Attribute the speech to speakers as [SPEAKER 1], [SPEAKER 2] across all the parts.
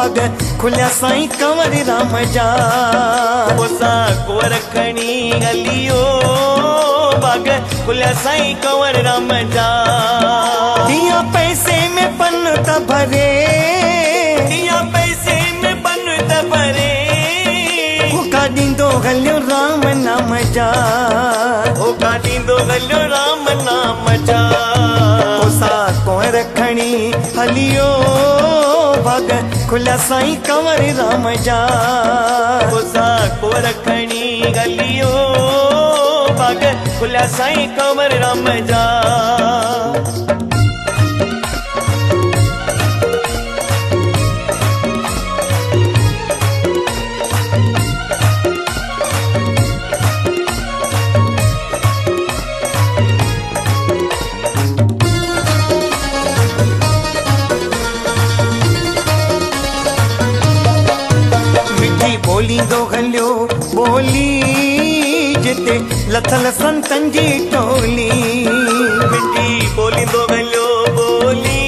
[SPEAKER 1] बाग खुलिया साईं कंवर राम जा
[SPEAKER 2] कोसा कुंवर खणी हलियो बाग खुलिया साईं कंवर राम जा
[SPEAKER 1] दिया पैसे में पन त भरे
[SPEAKER 2] दिया पैसे में पन त भरे
[SPEAKER 1] होका ॾींदो हलियो राम नाम जा
[SPEAKER 2] होका ॾींदो हलियो राम नाम जा
[SPEAKER 1] कोसा कुंवर खणी हलियो बाग खुलिया साईं कंवर राम जा
[SPEAKER 2] कोसा कुंवर खणी हलियो बाग खुलिया साईं कंवर राम जा
[SPEAKER 1] बोलींदो हलियो बोली जिते लथल संतन जी टोली
[SPEAKER 2] मिठी बोलींदो हलियो बोली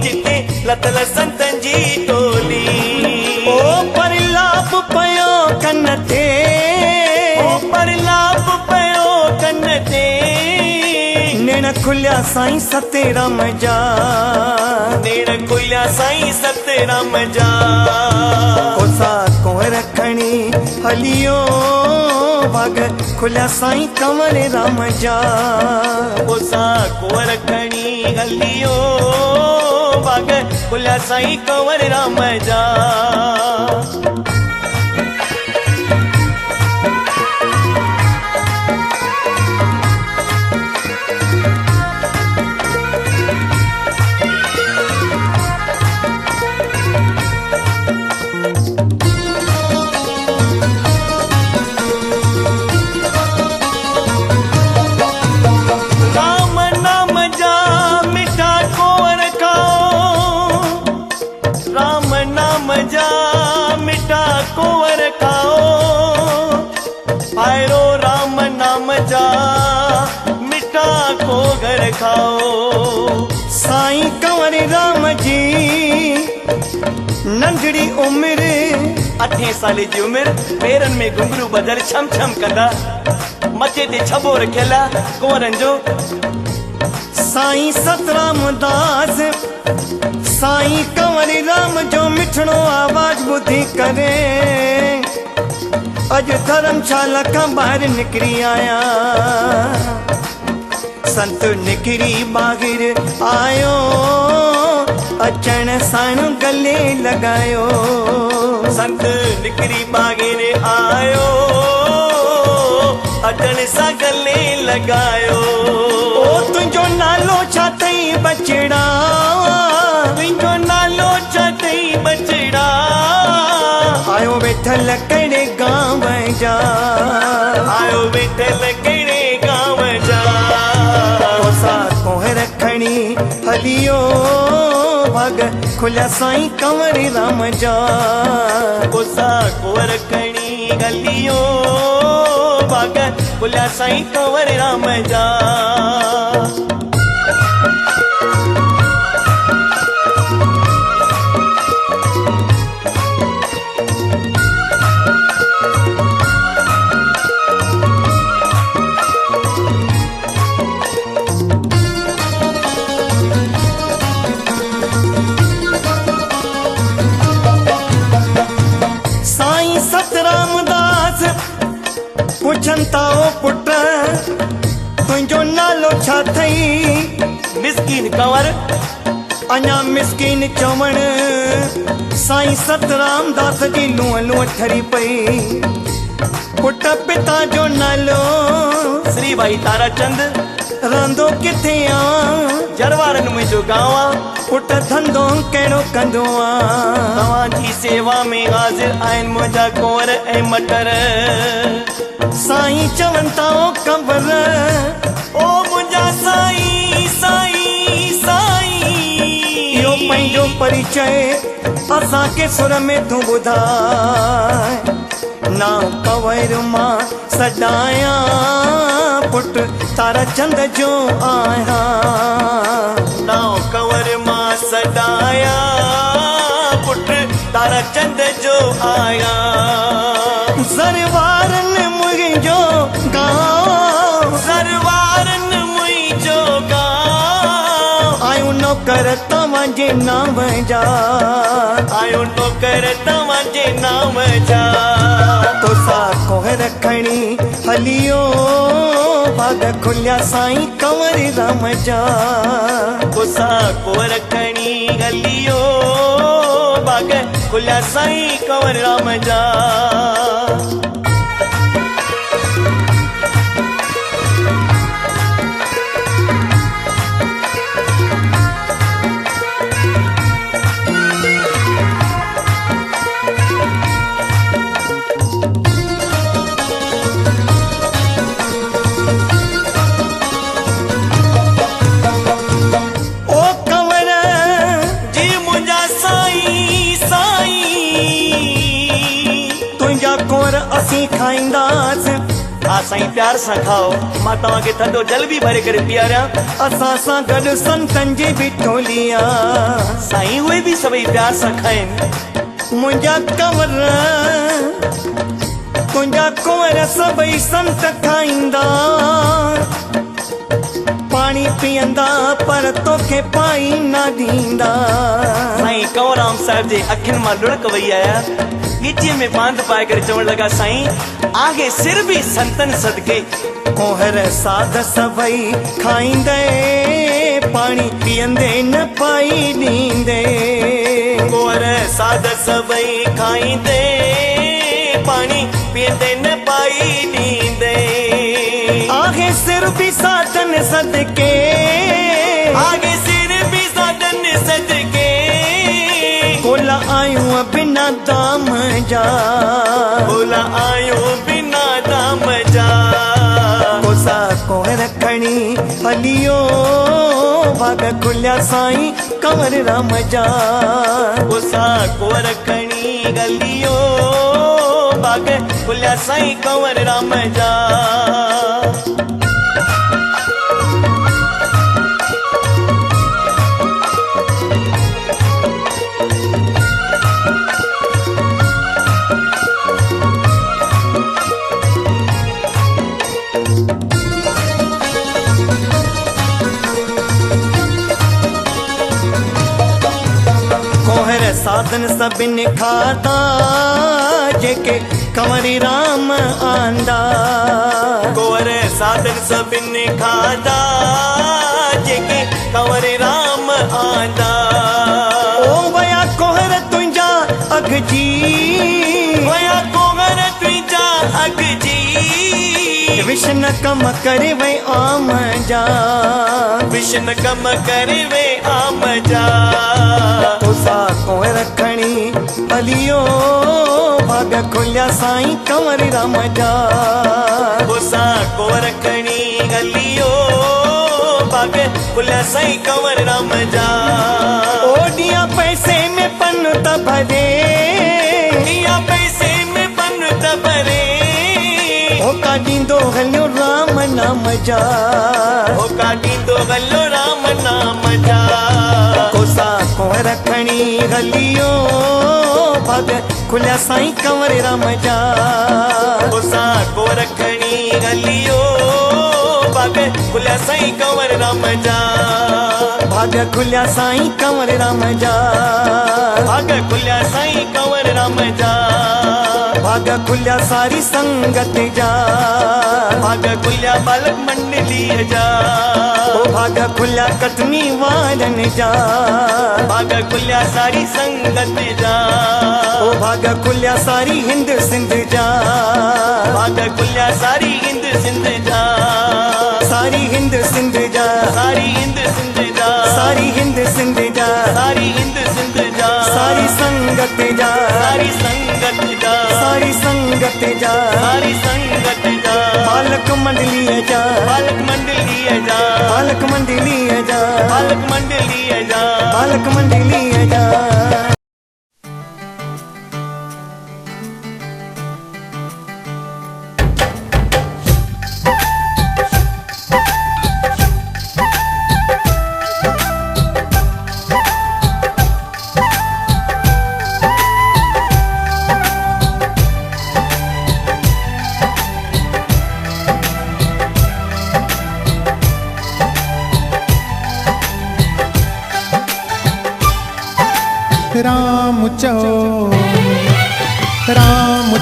[SPEAKER 2] जिते लथल संतन जी टोली
[SPEAKER 1] ओ परलाप पयो कन ते
[SPEAKER 2] ओ परलाप पयो कन ते
[SPEAKER 1] नेण खुलिया साईं सतेराम जा
[SPEAKER 2] नेण खुलिया साईं सतेराम जा
[SPEAKER 1] कोसा कुंवर खणी हलियो बाग खुलिया साईं कंवर राम जा
[SPEAKER 2] कोसा कुंवर खणी हलियो बाग खुलिया साईं कंवर राम जा कुंवर खाओ आयरो राम नाम जा मिठा को घर खाओ
[SPEAKER 1] साईं कंवर राम जी नंढड़ी उम्र
[SPEAKER 2] 8 साल जी उम्र पेरन में घुंघरू बदल छम छम कंदा मथे ते छबो रखियल कुंवरन जो
[SPEAKER 1] साईं सतराम दास साईं कंवर राम जो मिठड़ो आवाज ॿुधी करे अॼु धर्मशाला खां ॿाहिरि निकिरी आया संत निकिरी ॿाहिरि आयो अचण साण गले लॻायो
[SPEAKER 2] संत निकिरी ॿाहिरि आयो अचण सां गले लॻायो
[SPEAKER 1] ओ तुंहिंजो नालो छा अथई बचड़ा
[SPEAKER 2] तुंहिंजो नालो छा अथई बचड़ा
[SPEAKER 1] आयो वेठल कहिड़े गांव जा
[SPEAKER 2] आयो वेठल कहिड़े गांव जा
[SPEAKER 1] कोसा कुंवर खणी हलियो बाग खुलिया साईं कंवर राम जा
[SPEAKER 2] कोसा कुंवर खणी हलियो बाग खुलिया साईं कंवर राम जा
[SPEAKER 1] पुछंता ओ पुट तुंहिंजो नालो छा अथई
[SPEAKER 2] मिस्किन कंवर
[SPEAKER 1] अञा मिस्किन चवण साईं सतराम दास जी लूअ लूअ ठरी पई पुट पिता जो नालो
[SPEAKER 2] श्री भाई ताराचंद
[SPEAKER 1] रहंदो किथे आ
[SPEAKER 2] जरवारन मुंहिंजो गांव आ
[SPEAKER 1] पुट धंधो कहिड़ो कंदो आ
[SPEAKER 2] तव्हांजी सेवा में हाज़िर आहिनि मुंहिंजा कुंवर ऐं मटर
[SPEAKER 1] साईं चवनि था ओ कंवर
[SPEAKER 2] ओ मुंहिंजा साईं साईं साईं
[SPEAKER 1] इहो पंहिंजो परिचय असांखे सुर में तूं ॿुधाए ना कंवर मां सॾायां पुट ताराचंद जो आहियां
[SPEAKER 2] ना कंवर मां सॾायां पुट तारा चंद जो आया
[SPEAKER 1] सरवारन मुंहिंजो गांव
[SPEAKER 2] सरवारन मुंहिंजो गांव
[SPEAKER 1] आयूं नौकर तव्हांजे नाम जा
[SPEAKER 2] आयो नौकर तव्हांजे नाम जा
[SPEAKER 1] तोसा कोहर खणी हलियो भाग खुलिया साईं कंवर राम जा
[SPEAKER 2] तोसा कोहर खणी हलियो भाग खुलिया साईं कंवर राम जा
[SPEAKER 1] असीं खाईंदास
[SPEAKER 2] साईं प्यार सां खाओ मां तव्हांखे थधो जल बि भरे करे पीआरियां
[SPEAKER 1] असां सां गॾु संतनि जी बि टोलिया
[SPEAKER 2] साईं उहे बि सभई प्यार सां खाइनि
[SPEAKER 1] मुंहिंजा कंवर तुंहिंजा कुंवर सभई संत खाईंदा पाणी पीअंदा पर तोखे पाई न ॾींदा
[SPEAKER 2] साईं कंवरराम साहिब जे अखियुनि मां लुढ़क वई आया ॻिचीअ में बांध पाए करे चवण लॻा साईं आगे सिर बि संतनि सदके
[SPEAKER 1] कोहर साध सभई खाईंदे पाणी पीअंदे न पाई ॾींदे
[SPEAKER 2] कोहर साध सभई खाईंदे पाणी पीअंदे न पाई ॾींदे
[SPEAKER 1] आगे सिर बि साधन सदके
[SPEAKER 2] आगे सिर बि साधन सदके
[SPEAKER 1] कोला आयूं बिना दाम जा
[SPEAKER 2] कोला आयूं बिना दाम जा
[SPEAKER 1] कोसा कोहर खणी हलियो भाग खुलिया साईं कंवर राम जा
[SPEAKER 2] कोसा कोहर खणी हलियो भाग खुलिया साईं कंवर राम जा
[SPEAKER 1] साधन सभिनि खाधा जेके कंवरी राम आंदा
[SPEAKER 2] कोहर साधन सभिनि खाधा जेके कंवरी राम आंदा
[SPEAKER 1] ओ वया कोहर तुंहिंजा अघ जी
[SPEAKER 2] वया कोहर तुंहिंजा अघ जी
[SPEAKER 1] विष्ण कम करे वई आम जा
[SPEAKER 2] विष्ण कम करे वे आम जा
[SPEAKER 1] तोसा कोहर खणी हलियो भाग खुलिया साईं कंवर राम जा
[SPEAKER 2] तोसा कोहर खणी हलियो भाग खुलिया साईं कंवर राम जा
[SPEAKER 1] ओ ॾिया पैसे में पन त भरे
[SPEAKER 2] ॾिया पैसे में पन त भरे
[SPEAKER 1] होका ॾींदो हलियो राम नाम जा
[SPEAKER 2] होका ॾींदो हलियो राम नाम जा
[SPEAKER 1] कोसा कोहर खणी हलियो भाग खुलिया साईं कंवर राम जा
[SPEAKER 2] कोसा कोहर खणी हलियो भाग खुलिया साईं कंवर राम जा
[SPEAKER 1] भाग खुलिया साईं कंवर राम जा
[SPEAKER 2] भाग खुलिया साईं कंवर राम जा
[SPEAKER 1] भाग खुलिया सारी संगत जा
[SPEAKER 2] भाग खुलिया बालक मंडलीअ जा
[SPEAKER 1] ओ भाग खुलिया कटनी वारनि जा
[SPEAKER 2] भाग खुलिया सारी संगत जा
[SPEAKER 1] ओ भाग खुलिया सारी हिंद सिंध जा
[SPEAKER 2] भाग खुलिया सारी हिंद सिंध जा
[SPEAKER 1] सारी हिंद सिंध जा
[SPEAKER 2] सारी हिंद सिंध जा
[SPEAKER 1] सारी हिंद सिंध जा
[SPEAKER 2] सारी हिंद सिंध जा
[SPEAKER 1] सारी संगत जा
[SPEAKER 2] सारी संगत जा
[SPEAKER 1] सारी संगत जा
[SPEAKER 2] सारी संगत जा
[SPEAKER 1] बालक मंडलीअ जा
[SPEAKER 2] बालक मंडलीअ जा
[SPEAKER 1] बालक मंडलीअ जा
[SPEAKER 2] बालक मंडलीअ जा
[SPEAKER 1] बालक मंडलीअ जा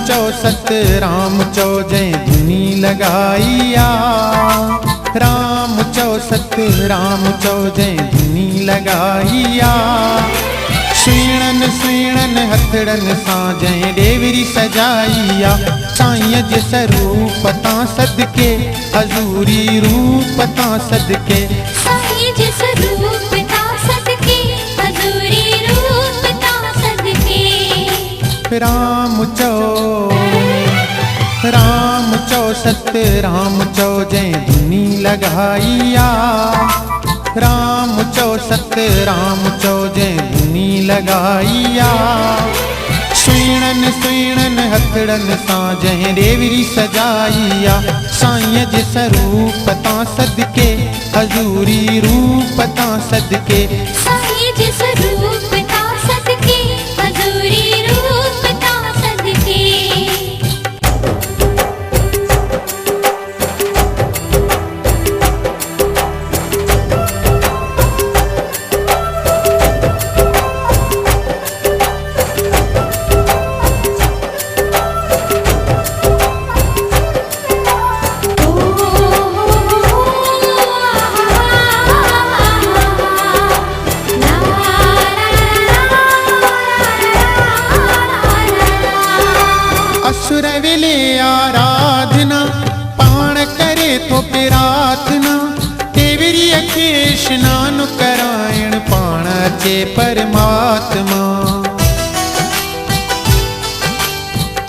[SPEAKER 3] चो सत राम चो जय धुनी लगाइया। राम चो सत राम चो जय धुनी लगाइया। सुइणन हथड़न सां जय डेवरी सजाइया। साईं जे स्वरूप तां सदके हजूरी रूप तां सदके।
[SPEAKER 4] साईं जे स्वरूप तां सदके हजूरी रूप तां सदके।
[SPEAKER 3] राम चो सत राम चो जय धुनी लगाइया। राम चो सत राम चो जय धुनी लगाइया। सुइणन हथड़न सां जय डेवरी सजाइया। साईं जे स्वरूप तां सदके हजूरी रूप तां सदके।
[SPEAKER 4] साईं जे स्वरूप तां सदके हजूरी रूप तां सदके।
[SPEAKER 3] असुर वेले आराधना पाण करे तो प्रार्थना। डेवरी खे स्नान करायण पाण अचे परमात्मा।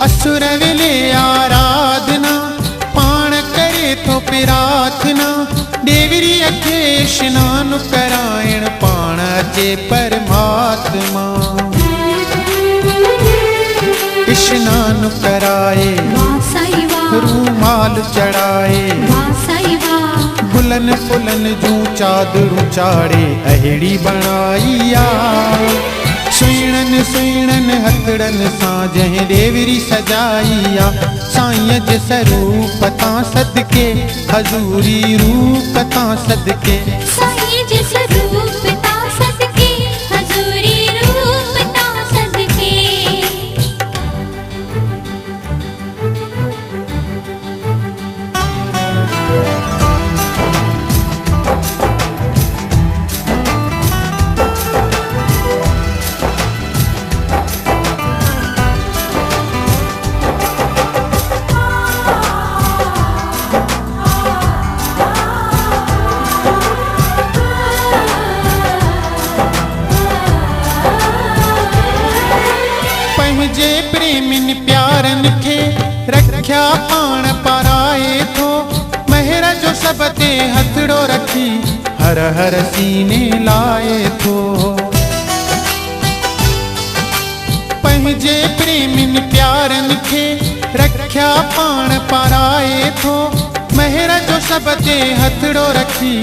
[SPEAKER 3] असुर वेले आराधना पाण करे तो प्रार्थना। डेवरी खे स्नान करायण पाण अचे परमात्मा। स्नान कराए रूमाल चढ़ाए। गुलन फुलन जूं चादरूं चाड़े अहिड़ी बणाइया। सुइणन हथड़न सां जय डेवरी सजाइया। साईं जे स्वरूप तां सदके हजूरी रूप तां सदके।
[SPEAKER 4] साईं जे स्वरूप तां सदके हजूरी रूप तां सदके।
[SPEAKER 3] पंहिंजे प्रेमिन प्यारन खे रख्या पाण पाराए थो। महर जो सब ते हथड़ो रखी हर हर सीने लाए थो। पंहिंजे प्रेमिन प्यारन खे रख्या पाण पाराए थो। महर जो सब ते हथड़ो रखी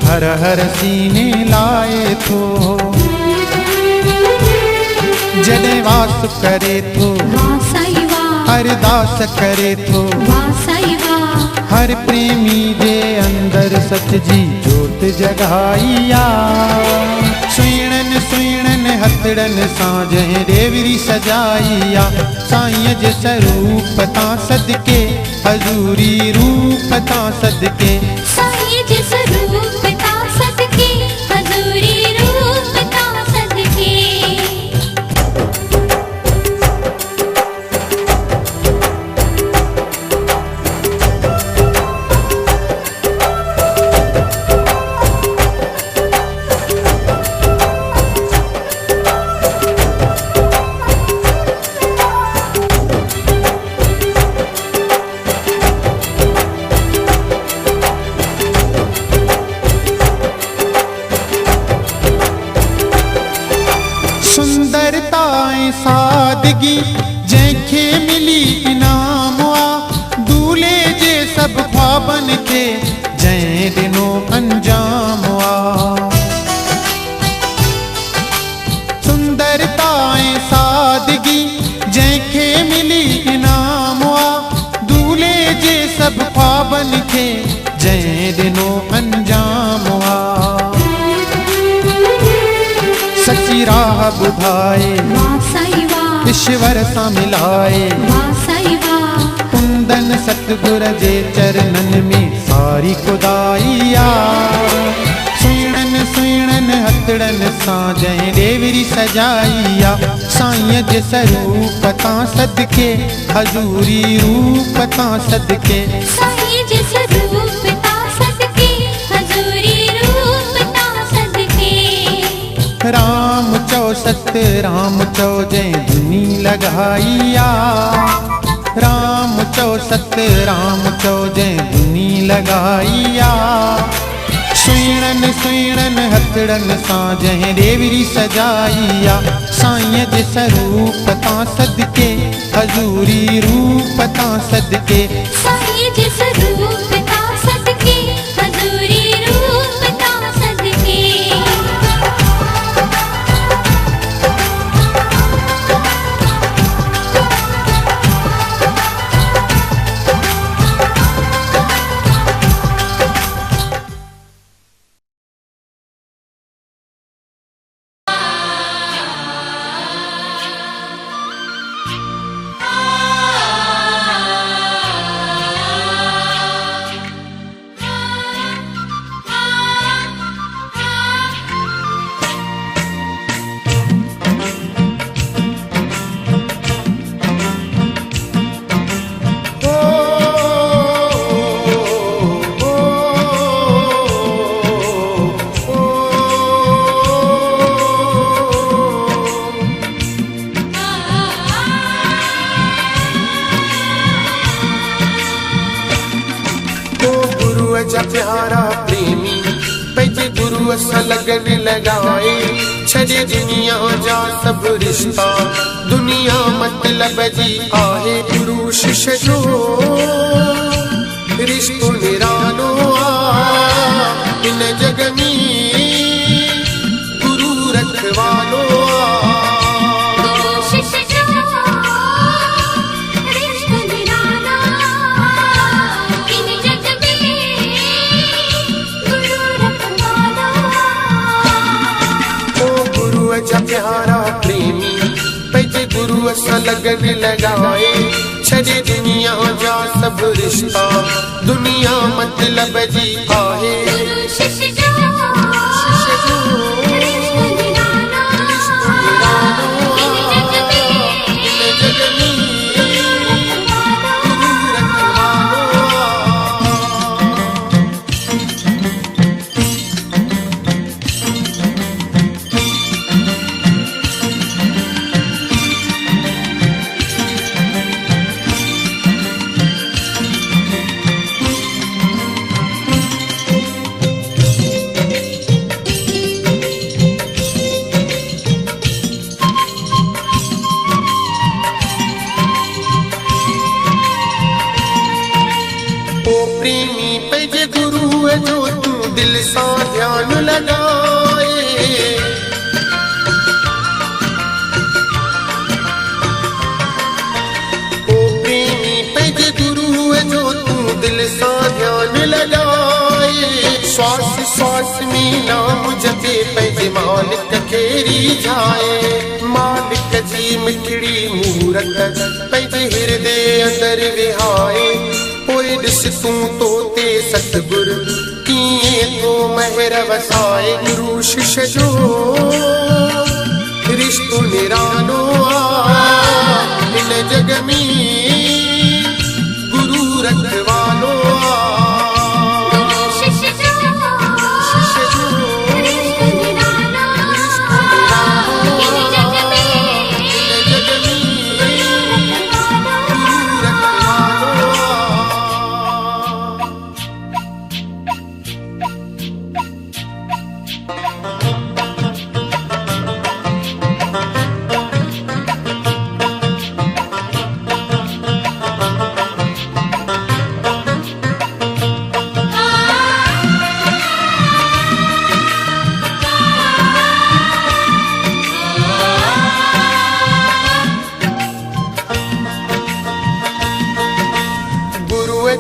[SPEAKER 3] हर हर सीने लाए थो। जॾहिं वास करे थो अरदास करे थो। हर प्रेमी जे अंदर सच जी जोत जगाइया। सुइणन हथड़न सां जय डेवरी सजाइया। साईं जे स्वरूप तां सदके हजूरी रूप तां सदके।
[SPEAKER 4] साईं जे स्वरूप तां सदके हजूरी रूप तां सदके। सुंदरता ऐं सादगी जंहिंखे मिली इनाम आ। दूल्हे जे सभु ख्वाबन खे जंहिं ॾिनो अंजाम आ। सुंदरता ऐं सादगी जंहिंखे मिली इनाम आ। दूल्हे जे सभु ख्वाबन खे जंहिं ॾिनो अंजाम आ। सची राह ॿुधाए
[SPEAKER 3] ईश्वर सां मिलाए।
[SPEAKER 4] वाह साईं वाह,
[SPEAKER 3] कुंदन सतगुर जे चरणन में सारी खुदाई आ। सुहिणनि सुहिणनि हथड़नि सां जंहिं ॾेवरी सजाई आ। साईं जे स्वरूप तां सदके, हज़ूरी रूप तां सदके।
[SPEAKER 4] साईं जे स्वरूप तां सदके, हज़ूरी रूप तां सदके।
[SPEAKER 3] राम चओ सत राम चओ जंहिं धुनी लॻाई आ। राम चओ सत राम चओ जंहिं धुनी लॻाई आ। सुहिणनि सुहिणनि हथड़नि सां जंहिं ॾेवरी सजाई आ। साईं जे स्वरूप तां सदके, हज़ूरी रूप तां सदके।
[SPEAKER 4] साईं जे स्वरूप तां सदके, हज़ूरी रूप तां सदके।
[SPEAKER 5] प्यारा प्रेमी पंहिंजे गुरुअ सां लगन लगाए। छॾे दुनिया जा सब रिश्ता, दुनिया मतलब जी आहे। गुरु शिष्य जो रिश्तो निरालो आ। इन जग में गुरु रखवालो आ। प्यारा प्रेमी पंहिंजे गुरुअ सां लगन लगाए। छॾे दुनिया जा सब रिश्ता, दुनिया मतलब जी आहे। प्रेमी पंहिंजे गुरुअ जो तूं दिल सां ध्यान लगाए। ओ प्रेमी पंहिंजे गुरुअ जो तूं दिल सां ध्यान लगाए। श्वास श्वास में नाम जपे पंहिंजे मालिक खे रिझाए। मालिक जी मिठड़ी मूरत पंहिंजे हृदय अंदर विहाए। पोइ ॾिस तूं तो ते सतगुर कीअं तो महर वसाए। गुरु शिष्य जो रिश्तो निरालो आ। इन जग में गुरु रखवालो आ।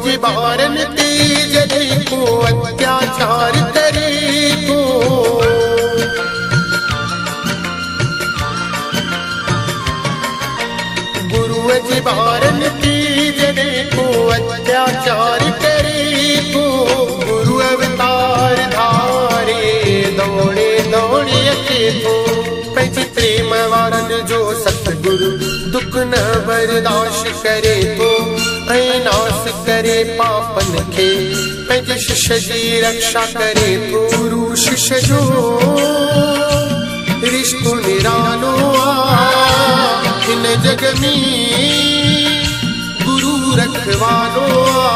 [SPEAKER 5] जे बारन ते जॾहिं को अत्याचार करे थो। पंहिंजे ॿारनि ते जॾहिं को अत्याचार करे थो, गुरु अवतार धारे दौड़े दौड़े अचे थो। पंहिंजे प्रेम वारनि जो सतगुरु दुख न बर्दाश्त करे थो ऐं नास करे पापनि खे पंहिंजे शिष्य जी रक्षा करे थो। गुरु शिष्य जो रिश्तो निरालो आ हिन जग में, गुरु रखवालो आ।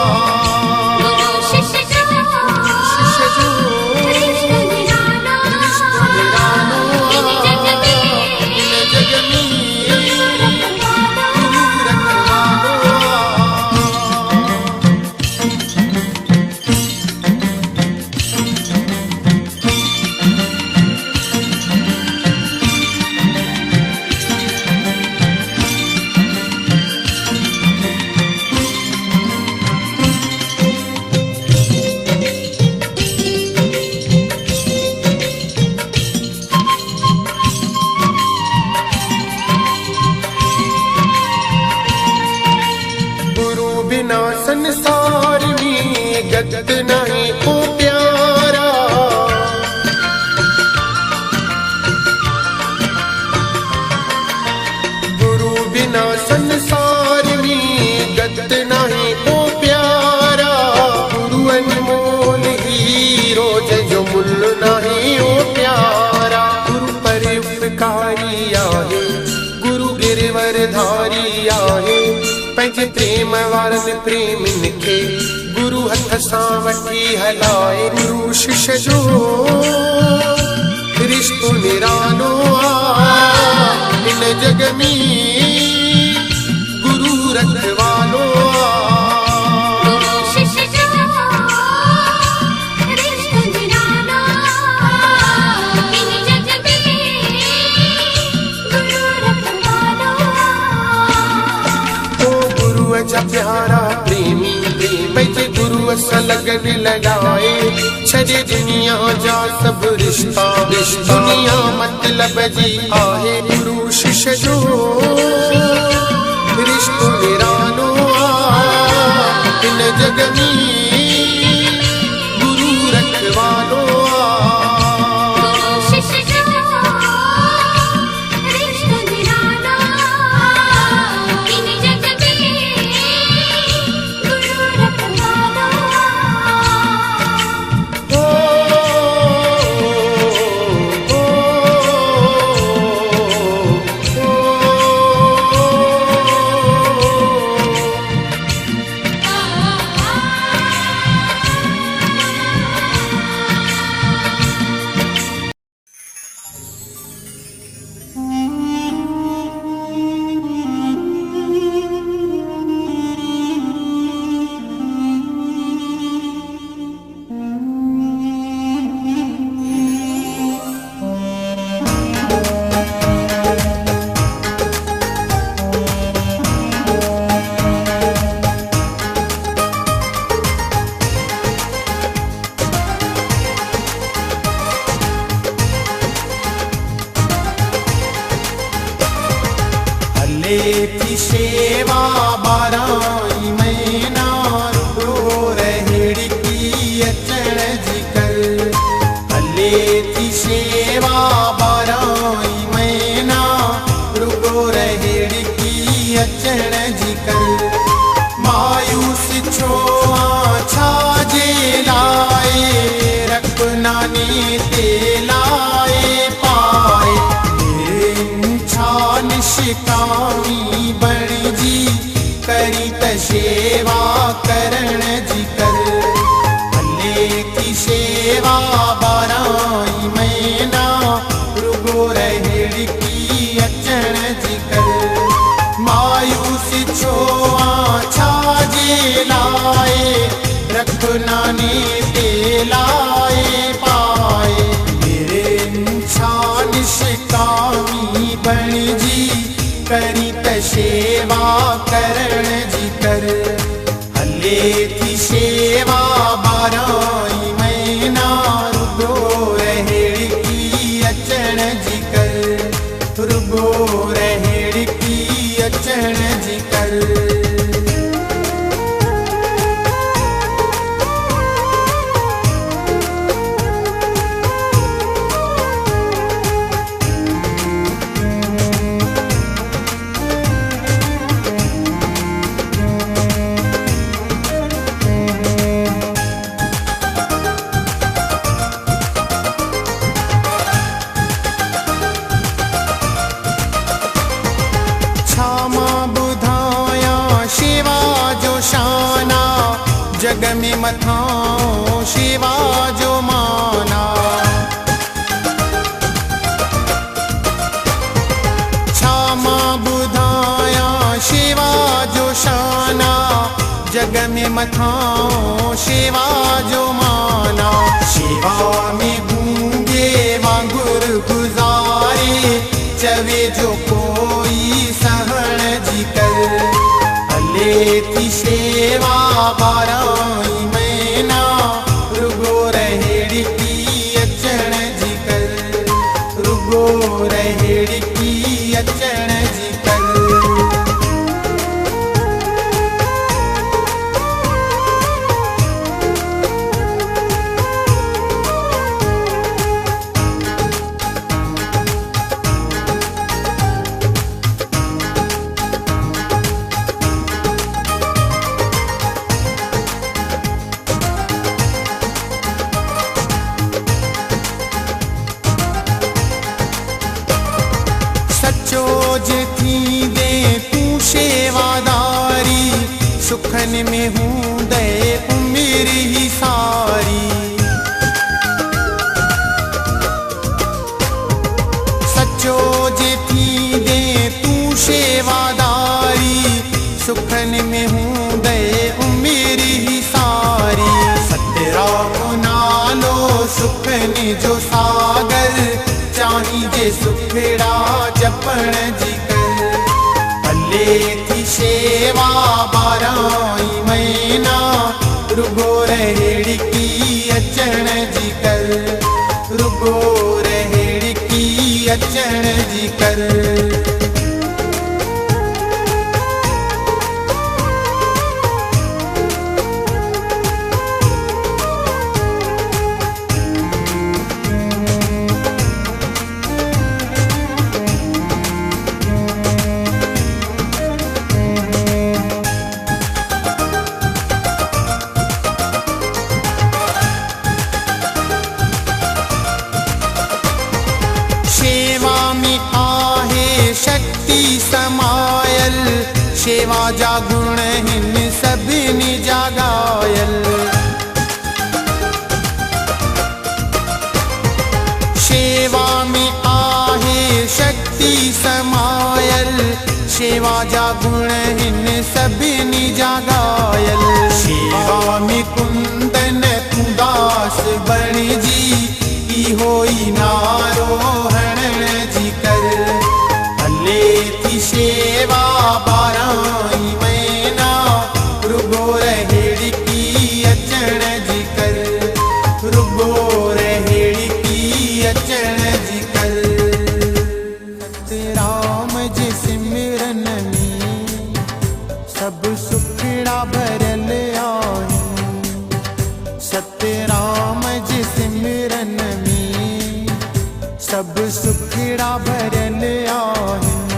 [SPEAKER 5] संसार में गत नहीं को प्यारा, गुरु बिना संसार में गत नहीं को प्यारा। गुरु अनमोल हीरो जो मुल नहीं ओ प्यारा। गुरु पर उपकारी आहे, गुरु गिरवर धारी आहे। पंहिंजे प्रेम वारनि प्रेमिन खे गुरु हथ सां वठी हलाए। गुरु शिष्य जो रिश्तो निरालो आ हिन जग में, गुरु रखवालो आ। प्यारा प्रेमी पंहिंजे गुरु सां लगन लगाए, छॾे दुनिया जा सब रिश्ता दुनिया मतलब जी आहे। गुरु शिष्य जो रिश्तो निरालो आ हिन जग में, गुरु रखवालो आ।
[SPEAKER 3] की सेवा बाराई महीना रो रहड़ी की अचण जी कर। हले की सेवा बाराई महीना रो रहड़ी की अचण जी कर। मायूस छो छाजे लाए रख नानी ते लाए पाए। निष्कामी बण जी करी त सेवा करण जी कर। हले की सेवा बाराई महीना रुगो रहड़ी की अचण जी कर। मायूस छो छाजे लाए रख नानी ते लाए पाए। मेरे निष्कामी बण जी करी त सेवा करण जी कर। हले की सेवा बाराई महीना रुगो रहड़ी की अचण जी कर। रुगो रहड़ी की अचण जी कर। जग में मथां शेवा जो माना। छा मां ॿुधायां शेवा जो शाना, जग में मथां शेवा जो माना। शेवा में गूंगे वांगुर गुज़ारे, चवे जो कोई सहण जी कर। हले थी शेवा 12 महीना, रुगो रहेड़ी की अचण जी कर, रुगो रहेड़ी की अचण जी कर। सचो जे थींदे तूं शेवादारी, सुखन में हूंदे उमिर ही सारी। सचो जे थींदे तूं शेवादारी, सुखन में हूंदे उमिर ही सारी। सतराम नालो सुखन जो सागर, चाही जे सुखड़ा जपण जी कर। हले थी शेवा 12 महीना, रुगो रहेड़ी की अचण जी कर, रुगो रहेड़ी की अचण जी कर। शेवा में आहे शक्ति समायल, शेवा जा गुण हिन सभिनी जागायल। शेवा में आहे शक्ति समायल, शेवा जा गुण हिन सभिनी जागायल। शेवा में कुंदन तू दास बण जी, होई नारो हरण जी कर। हले थी शेवा 12 महीना, रुगो रहेड़ी की अचण जी कर, रुगो रहेड़ी की अचण जी कर। सतराम जी सिमरन में सब सुखड़ा भरल आहिनि। सतराम जी सिमरन में सब सुखड़ा भरल आहिनि।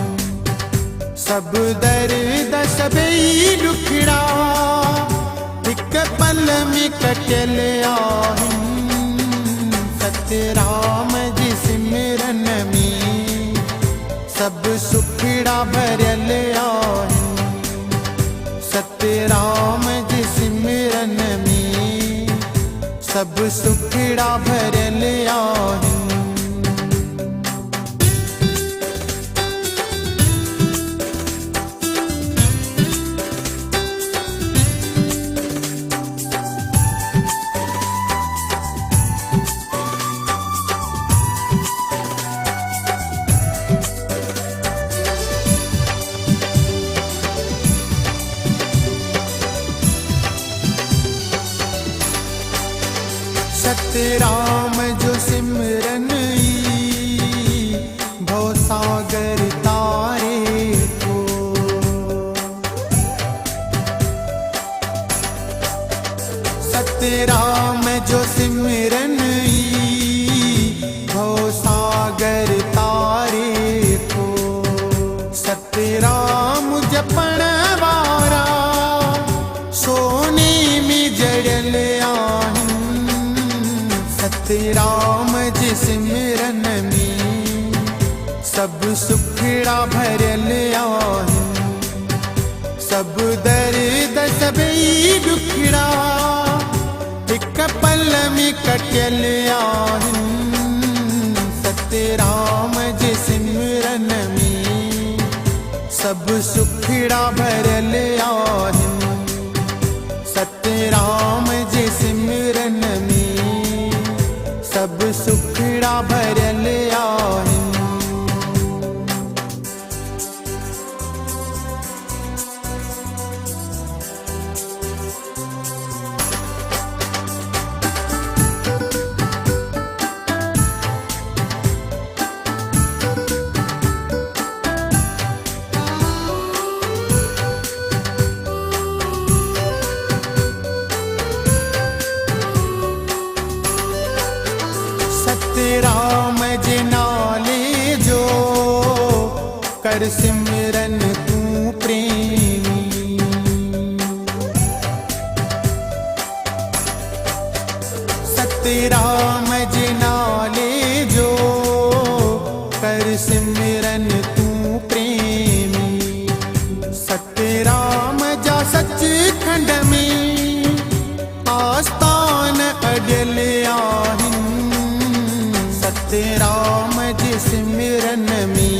[SPEAKER 3] सब दर्द सबई दुखड़ा हिक पल में कटल आहिनि। सतराम जी सिमरन में सब सुखड़ा भरल आहिनि। सतराम जी सिमरन में सब सुखड़ा भरल आहिनि। सतराम जो सिमरन भव सागर तारे को। सतराम जो सिमरन भव सागर तारे को। सतराम जपण वारा सोने में जड़ल आहिनि। सतराम जी सिमरन में सब सुखड़ा भरल आहिनि। सब दर्द सबई दुखड़ा कटियल आहिनि सतराम जे सिमरन में सब सुखड़ा भरल आहिनि सतराम जे सिमरन में सब सुखड़ा भरल आहिनि। राम जे नाले जो कर सिमरन तू प्रेमी सतराम जे नाले जो कर सिमरन तू प्रेमी सतराम जा सच खंड में आस्थान अडियल आहिनि सतराम जे सिमरन में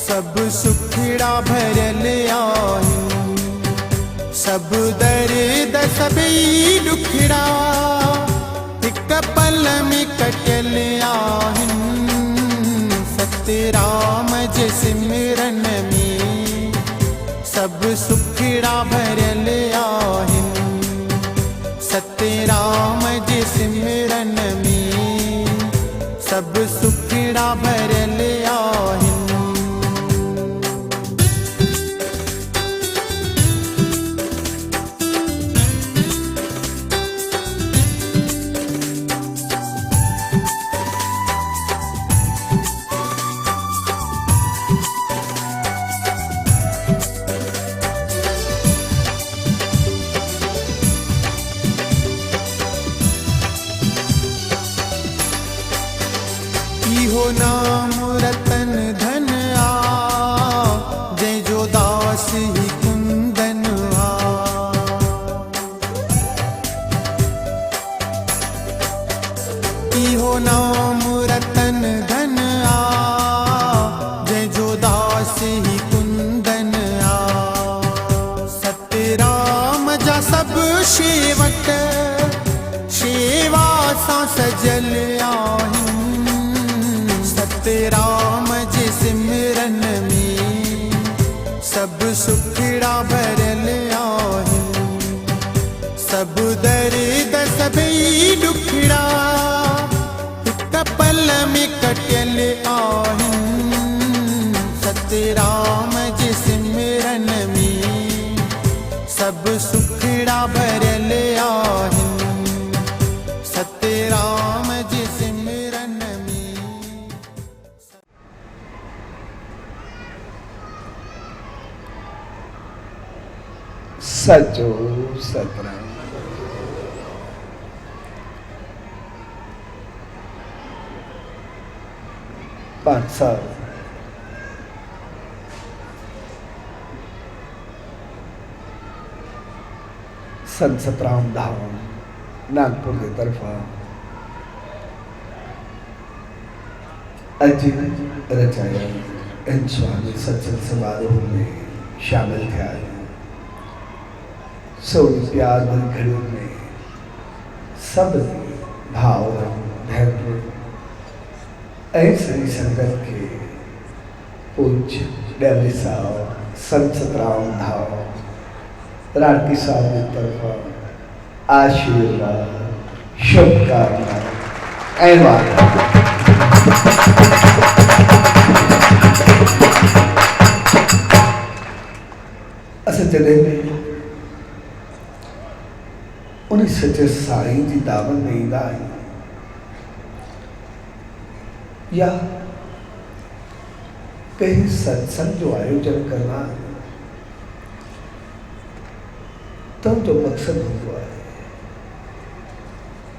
[SPEAKER 3] सब सुखड़ा भरल आहिनि सब दर्द सभी दुखड़ा हिक पल में कटियल आहिनि सतराम जे सिमरन में सब सुखड़ा भरल आहिनि सतराम जे सिमरन में सब सुखड़ा भरल आहिनि। इहो नाम रतन धन आ जय जो दास ही कुंदन आ इहो नाम रतन धन आ जय जो दास ही कुंदन आ सतराम जा सब सेवक सेवा सां सजल आहिनि सतराम जे सिमरन में सब सुखड़ा भरल आहिनि सब दर्द सभी दुखड़ा हिक पल में कटियल आहिनि सतराम जे सिमरन में सब सुखड़ा भरल आहिनि सतराम जे सिमरन
[SPEAKER 6] सचो सतराम पातशाह संत सतराम धाम नागपुर की तरफा अज रचाया इन स्वामी सत्संग समारोह में शामिल थे सोनी प्यार भरी घड़ियों में सब भाव धैर्य ऐसे संगत के पूज्य डेवली साहब संत सतराम धाम राठी साहब की तरफ आशीर्वाद शुभकामना अस जॾहिं में उन सचे साईं जी दावत में ईंदा आहियूं या कहीं सत्संग जो आयोजन करना है तो जो मकसद हुआ है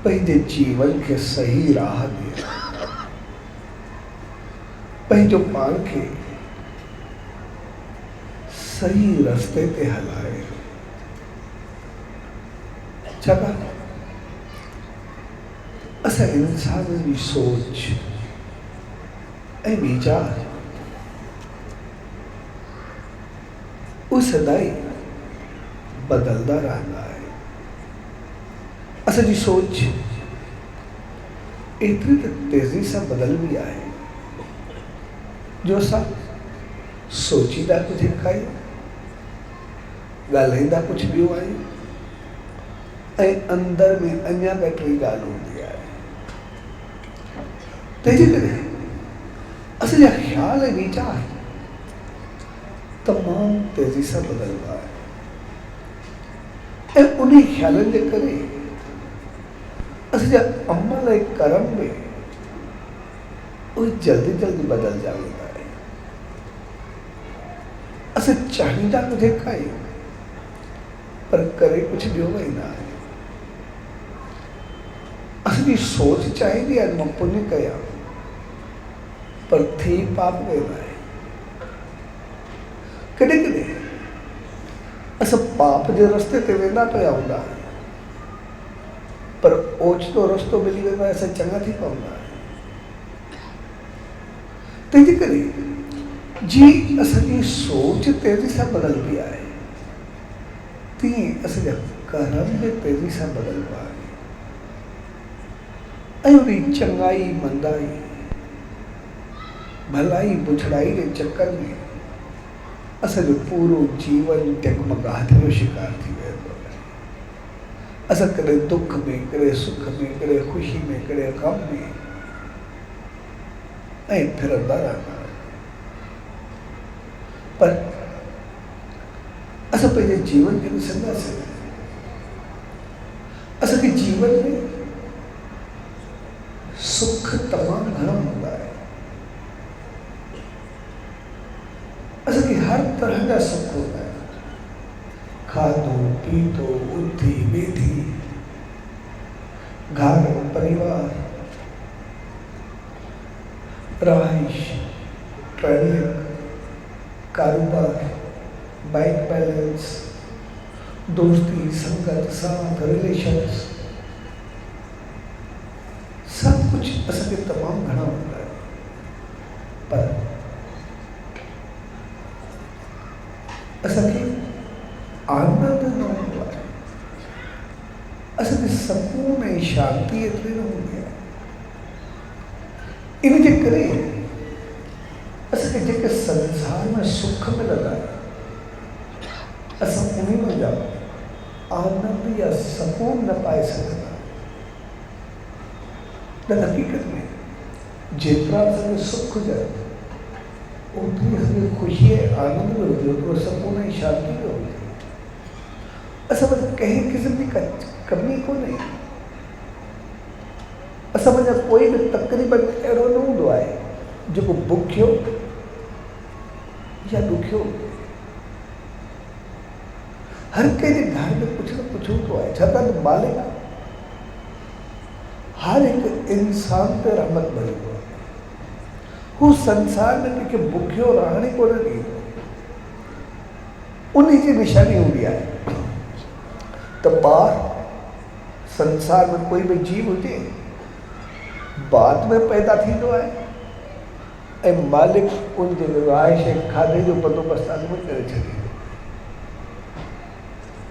[SPEAKER 6] पंहिंजे जीवन के सही राह ॾियण पंहिंजो पाण खे सही रस्ते ते हलाए छाकाणि असां इंसान जी सोच ऐं वीचार उहो सदाई बदलदा रहंदा आहे। असांजी सोच एतिरी त तेज़ी सां बदलंदी आहे जो असां सोचींदा कुझु हिकु आहियूं, ॻाल्हाईंदा कुझु ॿियो आहियूं ऐं अंदर में अञा ॿी ॻाल्हि हूंदी आहे। तंहिंजे करे असांजा ख़्याल ऐं वीचार तमामु तेज़ी सां बदलंदा आहे ऐं उन ख़्यालनि जे करे असांजा अमल ऐं कर्म में उहे जल्दी जल्दी बदलजा वेंदा आहिनि। असां चाहींदा कुझु हिकु आहियूं पर करे कुझु ॿियो वेंदा आहियूं। असांजी सोच चाहींदी आहे मां पुण्य कयां पर थी पाप वेंदा आहे। कॾहिं कॾहिं असां पाप जे रस्ते ते वेंदा पिया हूंदा आहियूं पर ओचितो रस्तो मिली वेंदो आहे, असां चङा थी पवंदा आहियूं। तंहिंजे करे जीअं असांजी सोच तेज़ी सां बदलंदी आहे तीअं असांजा कर्म बि तेज़ी सां बदलंदा आहे ऐं उन चङाई मंदाई भलाई बुछड़ाई जे चक्कर में असांजो पूरो जीवन डगमगाहट जो शिकार थी वेंदो आहे। असां कॾहिं दुख में, कॾहिं सुख में, कॾहिं ख़ुशी में, कॾहिं ग़म में ऐं फिरंदा रहंदा आहियूं। पर असां पंहिंजे जीवन खे ॾिसंदासीं, असांखे जीवन में सुख तमामु घणो हूंदा आहे। असांखे हर तरह जा सुख हूंदा आहिनि, खाधो पीतो, उथी वेठी, घर परिवार, रहाइश, ट्रेवलिंग, कारोबार, बैंक बैलेंस, दोस्ती, संगत, साथ, रिलेशंस, सब कुछ असांखे तमामु घणा हूंदा आहिनि। पर असांखे आनंद न हूंदो आहे, असांखे सुकून ऐं शांती एतिरी न हूंदी आहे। इन जे करे असांखे जेके संसार में सुख मिलंदा आहे असां उन में जा आनंद या सुकून न पाए सघंदा। त हक़ीक़त में जेतिरा असांखे सुख हुजनि ओतिरी असांखे ख़ुशी ऐं आनंद में हुजे, ओतिरो सुकून ऐं शांती में हुजे। असां वटि कंहिं क़िस्म जी कमी कोन्हे। असां वटि कोई बि तक़रीबन अहिड़ो न हूंदो आहे जेको बुखियो या ॾुखियो। हर कंहिंजे घर में कुझु न कुझु हूंदो आहे, छाकाणि त मालिक हर हिकु इंसान ते रहमत भरींदो आहे। हू संसार में कंहिंखे बुखियो रहण ई कोन ॾींदो। उन जी निशानी हूंदी आहे त ॿार संसार में कोई बि जीव हुजे बाद में पैदा थींदो आहे ऐं मालिक उनजे रिहाइश ऐं खाधे जो बंदोबस्तु अॻु में करे छॾींदो।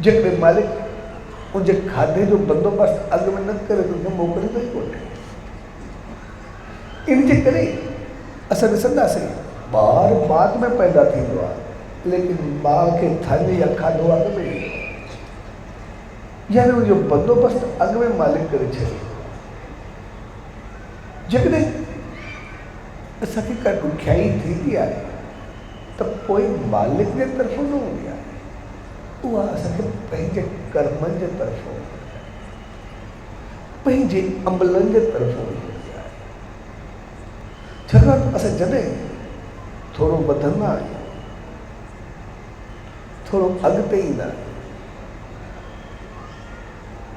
[SPEAKER 6] जेकॾहिं मालिक उनजे खाधे जो बंदोबस्तु अॻु में न करे त उनखे मोकिलींदो ई कोन्हे। इन जे करे असां ॾिसंदासीं ॿार बाद में पैदा थींदो आहे लेकिन माउ खे थल या खाधो अॻु में ॾींदो, यानी उनजो बंदोबस्तु अॻु में मालिक करे छॾींदो। जेकॾहिं असांखे का ॾुखियाई थींदी आहे त पोइ मालिक जे तरफ़ां न हूंदी आहे, उहा असांखे पंहिंजे कर्मनि जे तरफ़ां पंहिंजे अमलनि जे तरफ़ां हूंदी आहे। छाकाणि असां जॾहिं थोरो वधंदा आहियूं, थोरो अॻिते ईंदा आहियूं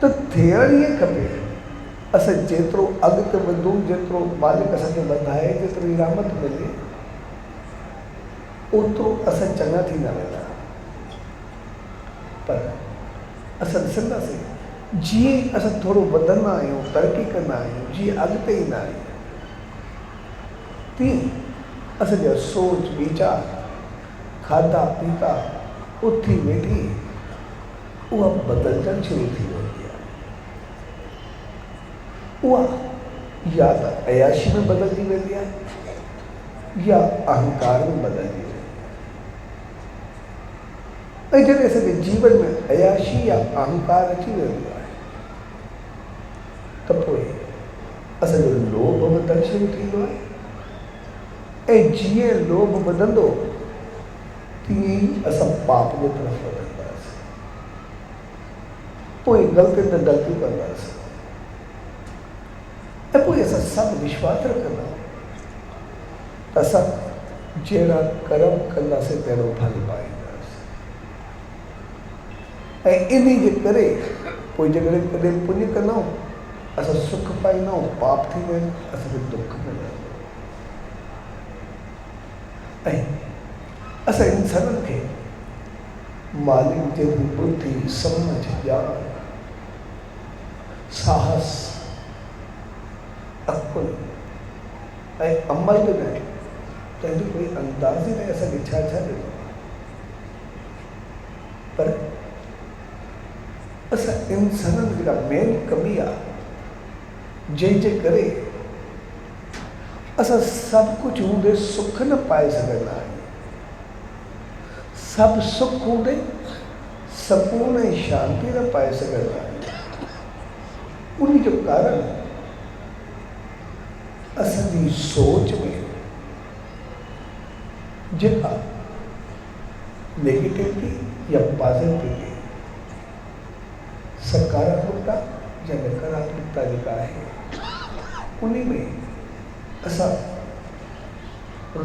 [SPEAKER 6] त थियणु ईअं खपे असां जेतिरो अॻिते वधूं, जेतिरो मालिक असांखे वधाए, जेतिरी रहमत मिले ओतिरो असां चङा थींदा वेंदा। पर असां ॾिसंदासीं जीअं असां थोरो वधंदा आहियूं, तरक़ी कंदा आहियूं, जीअं अॻिते ईंदा आहियूं, तीअं असांजा सोच वीचार, खाधा पीता, उथी वेठी उहा बदिलजणु शुरू थी वेंदी आहे। उहा या त अयाशी में बदिलजी वेंदी आहे या अहंकार में बदिलजी वेंदी आहे। ऐं जॾहिं असांजे जीवन में अयाशी या अहंकार अची वेंदो आहे त पोइ असांजो लोभ वधणु शुरू थींदो आहे। ऐं जीअं लोभ वधंदो तीअं ई असां पाप जे तरफ़ वधंदासीं, पोइ ग़लतियुनि ते ग़लतियूं कंदासीं, ऐं पोइ असां सभु विश्वास रखंदा त असां जहिड़ा कर्म कंदासीं तहिड़ो फल पाईंदासीं। ऐं इन जे करे पोइ जेकॾहिं कॾहिं पुण्य कंदाऊं असां सुख पाईंदाऊं, पाप थी वेंदो असांखे दुख मिलंदो। ऐं असां इंसाननि खे मालिक जे बुद्धि, समझ, ज्ञान, साहस, अकुल ऐं अमल बि न आहे, तंहिंजो कोई अंदाज़ ई न आहे असांखे छा छा ॾिनो। पर असां इंसाननि जी मेन कमी आहे जंहिंजे करे असां सभु कुझु हूंदे सुख न पाए सघंदा आहियूं। सभु सुख हूंदे सकून ऐं शांति न पाए सघंदा आहियूं। उन जो कारण असांजी सोच में जेका नेगेटिविटी या पॉजिटिविटी, सकारात्मकता या नकारात्मकता जेका आहे उन में असां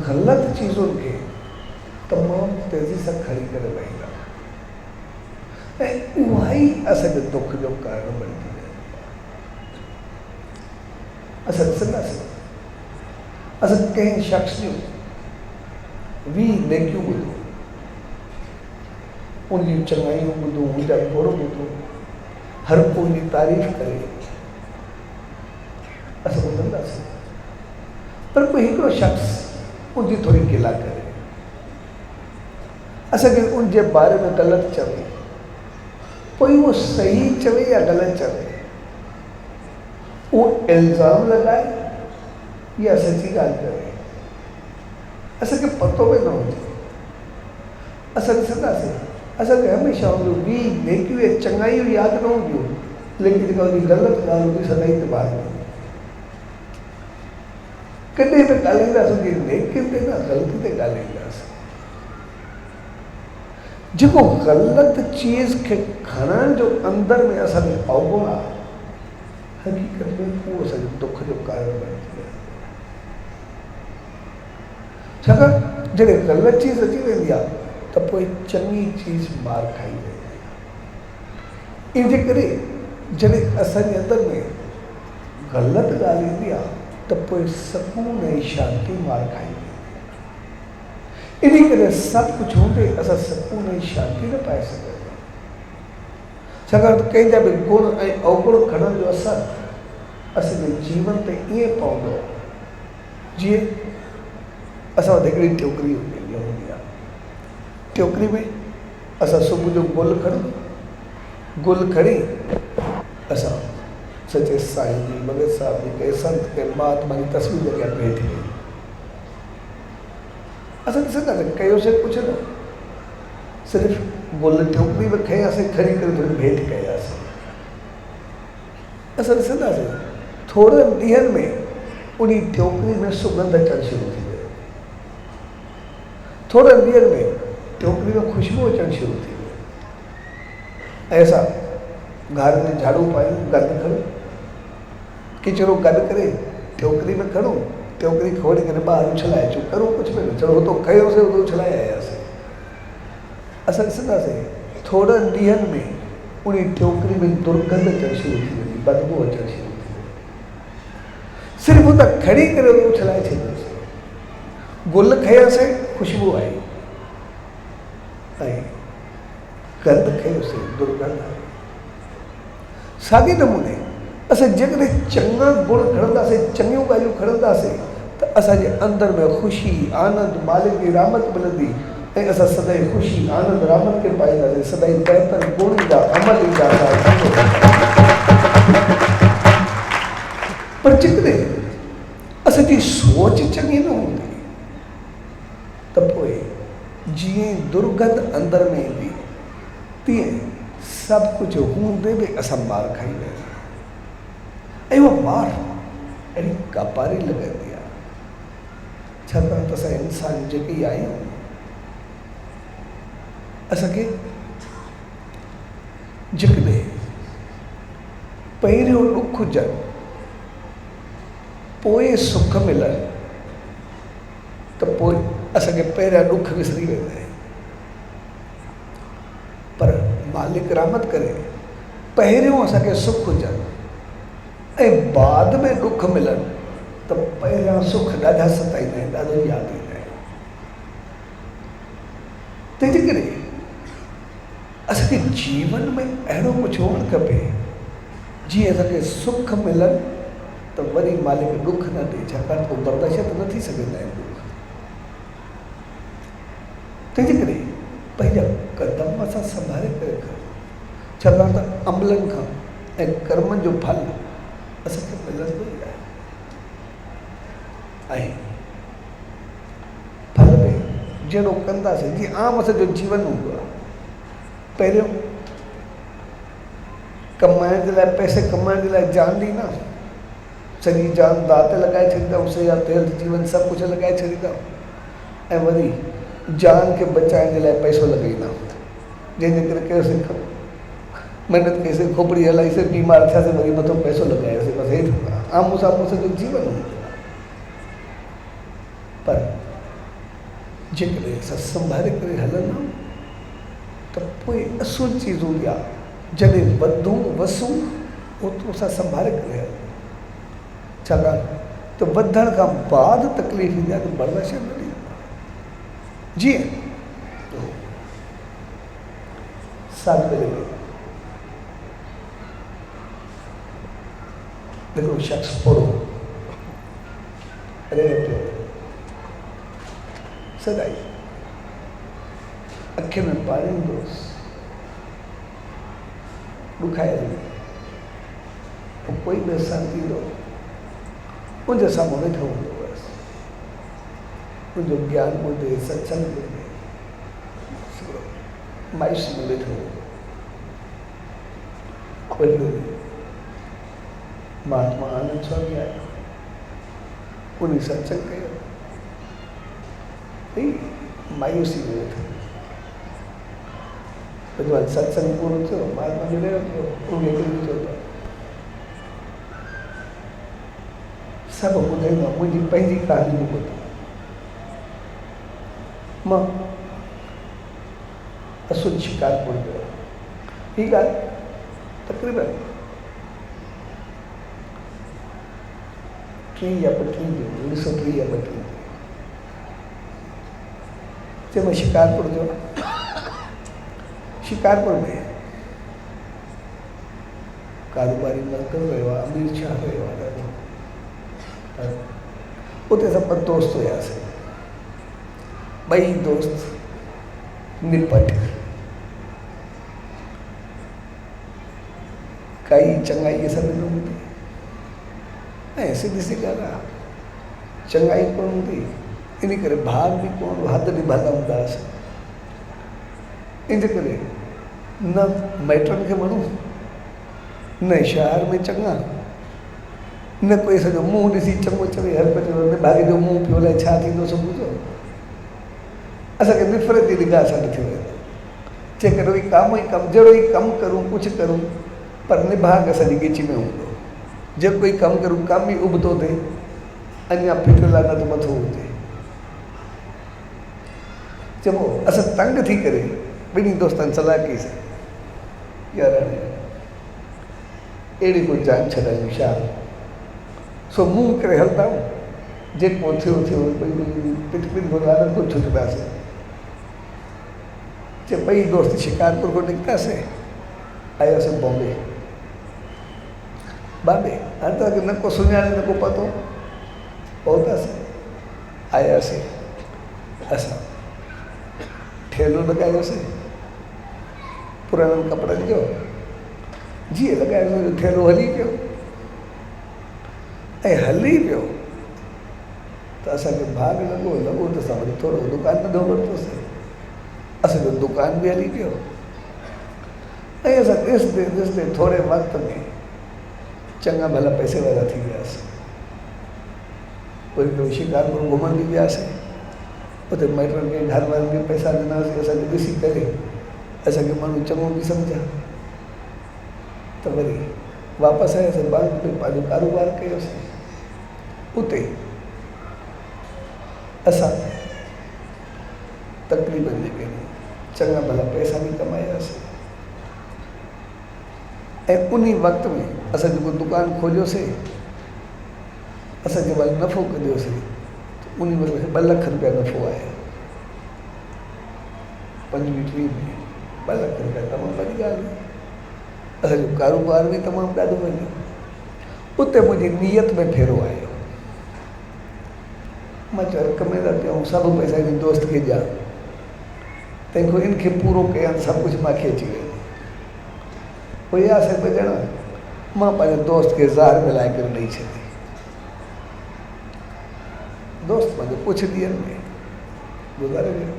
[SPEAKER 6] ग़लति चीज़ुनि खे तमामु तेज़ी सां खणी करे वेहींदा ऐं उहा ई असांजे दुख जो कारण बणिजी वेंदी आहे। असां ॾिसंदासीं असां कंहिं शख़्स जूं 20 नेकियूं ॿुधूं, उन जूं चङाइयूं ॿुधूं, उनजा गुण ॿुधूं, हर को उनजी तारीफ़ करे असां ॿुधंदासीं। पर कोई हिकिड़ो शख़्स उनजी थोरी गिला करे, असांखे उनजे बारे में ग़लति चवे, पोइ उहो सही चवे या ग़लति चवे, उहो इल्ज़ाम लॻाए या सची ॻाल्हि करे, असांखे पतो बि न हुजे। असां ॾिसंदासीं असांखे हमेशह हुनजो 20 नेकियूं ऐं चङाइयूं यादि न हूंदियूं, लेकिन जेका हुनजी ग़लति ॻाल्हि हूंदी सदाईं दिमाग़ में हूंदी। कॾहिं बि ॻाल्हाईंदासीं उनजी नेकियुनि ते न, ग़लती ते ॻाल्हाईंदासीं। जेको ग़लति चीज़ खे खणण जो अंदर में असांखे अवगुण आहे, हक़ीक़त में उहो असांजे दुख जो कारण बणिजी वेंदो। छाकाणि जॾहिं ग़लति चीज़ अची वेंदी आहे त पोइ चङी चीज़ मार खाई वेंदी आहे। इन जे करे जॾहिं असांजे अंदर में ग़लति ॻाल्हि ईंदी आहे त पोइ सकून ऐं शांती मार खाई वेंदी आहे। इन करे सभु कुझु हूंदे असां सकून ऐं शांती न पाए सघंदा। छाकाणि त कंहिंजा बि गुण ऐं अवगुण खणण जो असरु असांजे जीवन ते ईअं पवंदो आहे जीअं असां वटि हिकिड़ी टोकरी हूंदी आहे। टोकरी में असां सुबुह जो गुल खणूं, गुल खणी असां सचे साईं जी, भगत साहब जी, कंहिं संत कंहिं महात्मा जी तस्वीर जे अॻियां वेठी हुई। असां ॾिसंदासीं कयोसीं कुझु न, सिर्फ़ु गुल टोकरी में खयासीं, खणी करे थोरी भेंट कयासीं। असां ॾिसंदासीं थोरनि ॾींहंनि में उन टोकरी में सुगंध अचणु शुरू थी वियो, थोरनि ॾींहंनि में टोकरी में ख़ुशबू अचणु शुरू थी वई। ऐं असां घर में झाड़ू पायूं, गंद खणूं, किचिरो गॾु करे टोकरी में खणूं, टोकरी खोले करे ॿाहिरि उछलाए अचूं, करूं कुझु बि न, चलो हुतो खयोसीं हुतो उछलाए आयासीं। असां ॾिसंदासीं थोरनि ॾींहंनि में उन टोकरी में दुर्गंध अचणु शुरू थी वेंदी, बदबू अचणु शुरू थी वेंदी। सिर्फ़ु हुतां खणी करे हुतो उछलाए छॾियोसीं, गुल खयासीं, ख़ुशबू आई, ऐं गंद खयोसीं, दुर्गंध आई। साॻे नमूने असां जेकॾहिं चङा गुण खणंदासीं, चङियूं ॻाल्हियूं खणंदासीं त असांजे अंदरि में ख़ुशी आनंद मालिक जी रहमत मिलंदी ऐं असां सदाईं ख़ुशी आनंद रहमत खे पाईंदासीं, सदाईं बहितर गुण ईंदा, अमल ईंदा। पर जेकॾहिं असांजी सोच चङी न हूंदी त पोइ जीअं दुर्गंध अंदरि में ईंदी तीअं सभु कुझु हूंदे बि असां मार खाई वेंदा ऐं उहा मार अहिड़ी कपारी लॻंदी आहे। छाकाणि त असां इंसान जेके ई आहियूं असांखे जेकॾहिं पहिरियों ॾुख हुजनि पोइ सुख मिलनि त पोइ असांखे पहिरियां ॾुख विसरी वेंदा आहिनि। पर मालिक रहमत करे पहिरियों असांखे सुख हुजनि ऐं बाद में ॾुख मिलनि त पहिरियां सुख ॾाढा सताईंदा आहिनि, ॾाढो यादि ईंदा आहिनि। तंहिंजे करे असांखे जीवन में अहिड़ो कुझु हुअणु खपे जीअं असांखे सुख मिलनि त वरी मालिक ॾुख न ॾिए, छाकाणि पोइ बर्दाश्त न थी सघंदा आहिनि ॾुख। तंहिंजे करे पंहिंजा कदम असां संभाले करे खणूं, छाकाणि त अमलनि खां ऐं कर्मनि जो फल असांखे मिलंदो ई आहे। ऐं फल में जहिड़ो कंदासीं जीअं आम असांजो जीवन हूंदो आहे, पहिरियों कमाइण जे लाइ, पैसे कमाइण जे लाइ जान ॾींदा, सॼी जान दाव ते लॻाए छॾींदा, सेवा तेल जीवन सभु कुझु लॻाए छॾींदा ऐं वरी जान खे बचाइण जे लाइ पैसो लॻाईंदा, जंहिंजे करे कयोसीं महिनत कईसीं, खोपड़ी हलाईसीं, बीमार थियासीं, वरी मथो पैसो लॻायोसीं, बसि हेठि आम्हूं साम्हूं सॼो जीवन हूंदो आहे। पर जेकॾहिं असां संभाले करे हलंदा त पोइ असुल चीज़ हूंदी आहे, जॾहिं वधूं वसूं ओतिरो असां संभाले करे हलूं, छाकाणि त वधण खां बाद तकलीफ़ ईंदी आहे त बर्दाश्त न ॾींदो। जीअं साल पहले हिकिड़ो शख़्स पढ़ो रहे पियो, सदाई अखियुनि में पाणी ईंदोसि, ॾुखाए कोई बि असां थींदो उनजे साम्हूं वेठो हूंदो हुअसि, उनजो ज्ञान ॿुधे, सत्संग ॿुधे, मायूसी में वेठो हो। महात्मा आनंद स्वामी आया, उन्हें सत्संग कयो, मायूसी में वेठो, सत्संग पूरो थियो, महात्मा मिले पियो, सभु ॿुधाईंदा, मुंहिंजी पंहिंजी कहानी बि ॿुधो। मां असुल शिकारपुर वियो, हीअ ॻाल्हि तक़रीबन 30 या 32 जो 1930 या 32 जब मैं शिकारपुर जो शिकारपुर में कारोबारी मर्कज़ रहियो आहे, अमीर शाह रहियो आहे, उते सभु दोस्त हुयासीं, ॿई दोस्त निपट काई चङाई सां न हूंदी ऐं सिधी सी ॻाल्हि आहे, चङाई कोन हूंदी, इन करे भाग बि कोन, हद निभांदा हूंदा हुआसीं। इन करे न माइटनि खे वणूं, न शहर में चङा, न कोई सॼो मुंहुं ॾिसी चङो चवे हर पंहिंजो निभागे जो मुंहुं पियो अलाए छा थींदो सुबुह जो, असांखे निफ़रत जी निगाह सां ॾिठो वेंदो, जेकर वरी कमु ई कमु, जहिड़ो ई कमु करूं, कुझु करूं, पर निभाग असांजी गिची में हूंदो, जेको ई कमु करूं, कमु ई उबतो थिए, अञा फिटियल आहे न त मथो हुजे। चइबो असां तंग थी करे ॿिन्ही दोस्तनि सलाह कईसीं, यार अहिड़ी कोई जान छॾायूं छा, सो मुंहुं करे हलंदा आहियूं, जेको थियो थियो, पिट पिट गुज़ारण को छुटंदासीं। चए ॿई दोस्त शिकारपुर को निकितासीं, आयासीं बॉम्बे, बाबे हाणे तव्हांखे न को सुञाणे न को पतो पहुतासीं आयासीं असां ठेलो लॻायोसीं पुराणनि कपिड़नि जो जीअं लॻायोसीं ठेलो हली पियो ऐं हली पियो त असांखे भाग लॻो त असां वरी थोरो दुकान नंढो वरितोसीं असांजो दुकान बि हली पियो ऐं असां ॾिसंदे ॾिसंदे थोरे वक़्त में चङा भला पैसे वारा थी वियासीं वरी ॿियो शिकारपुर घुमण बि वियासीं उते माइटनि खे घर वारनि खे पैसा ॾिनासीं असांखे ॾिसी करे असांखे माण्हू चङो बि सम्झा त वरी वापसि आयासीं बैंक में पंहिंजो कारोबार कयोसीं उते असां तक़रीबन जेके चङा भला पैसा बि कमायासीं ऐं उन वक़्त में असां जेको दुकान खोलियोसीं असांजे वटि नफ़ो कढियोसीं त उन में 2 लख रुपया नफ़ो आया 25 में 2 लख रुपया तमामु वॾी ॻाल्हि असांजो कारोबार बि तमामु ॾाढो वॾो उते मुंहिंजी नियत में फेरो आयो मां चयो कमे था पियूं सभु पैसा हिन दोस्त खे ॾियां तंहिंखां इनखे पूरो कयां सभु कुझु मूंखे अची वियो हुयासीं ॿ ॼणा मां पंहिंजे दोस्त खे ज़ार मिलाए करे ॾेई छॾी दोस्त पंहिंजो कुझु ॾींहंनि में गुज़ारे वियो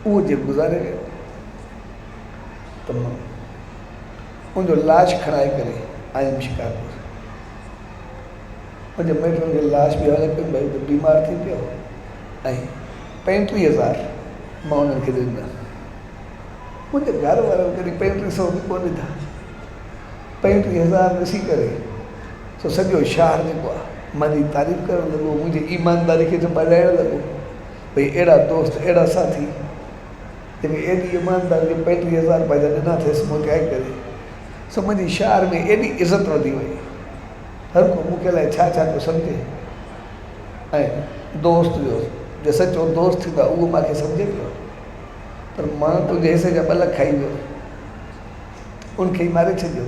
[SPEAKER 6] उहो जे गुज़ारे वियो त मां उनजो लाश खणाए करे आयुमि शिकारपुर मुंहिंजे माइटनि खे लाश बि हले पियो भई त बीमार थी पियो ऐं 35,000 मां उन्हनि खे ॾिना मुंहिंजे घर वारनि कॾहिं 3500 बि कोन ॾिना 35,000 ॾिसी करे सो सॼो शहर जेको आहे मुंहिंजी तारीफ़ करणु लॻो मुंहिंजी ईमानदारी खे ॿधाइणु लॻो भई अहिड़ा दोस्त अहिड़ा साथी जेके एॾी ईमानदारी 35,000 पंहिंजा ॾिना अथसि मोटाए करे सो मुंहिंजी शहर में एॾी इज़त वधी वई हर को मूंखे लाइ छा छा पियो सम्झे ऐं दोस्त जो सचो दोस्त थींदो आहे उहो मूंखे सम्झे पियो पर मां तुंहिंजे हिसे जा 2 लख खाई वियो उनखे ई मारे छॾियो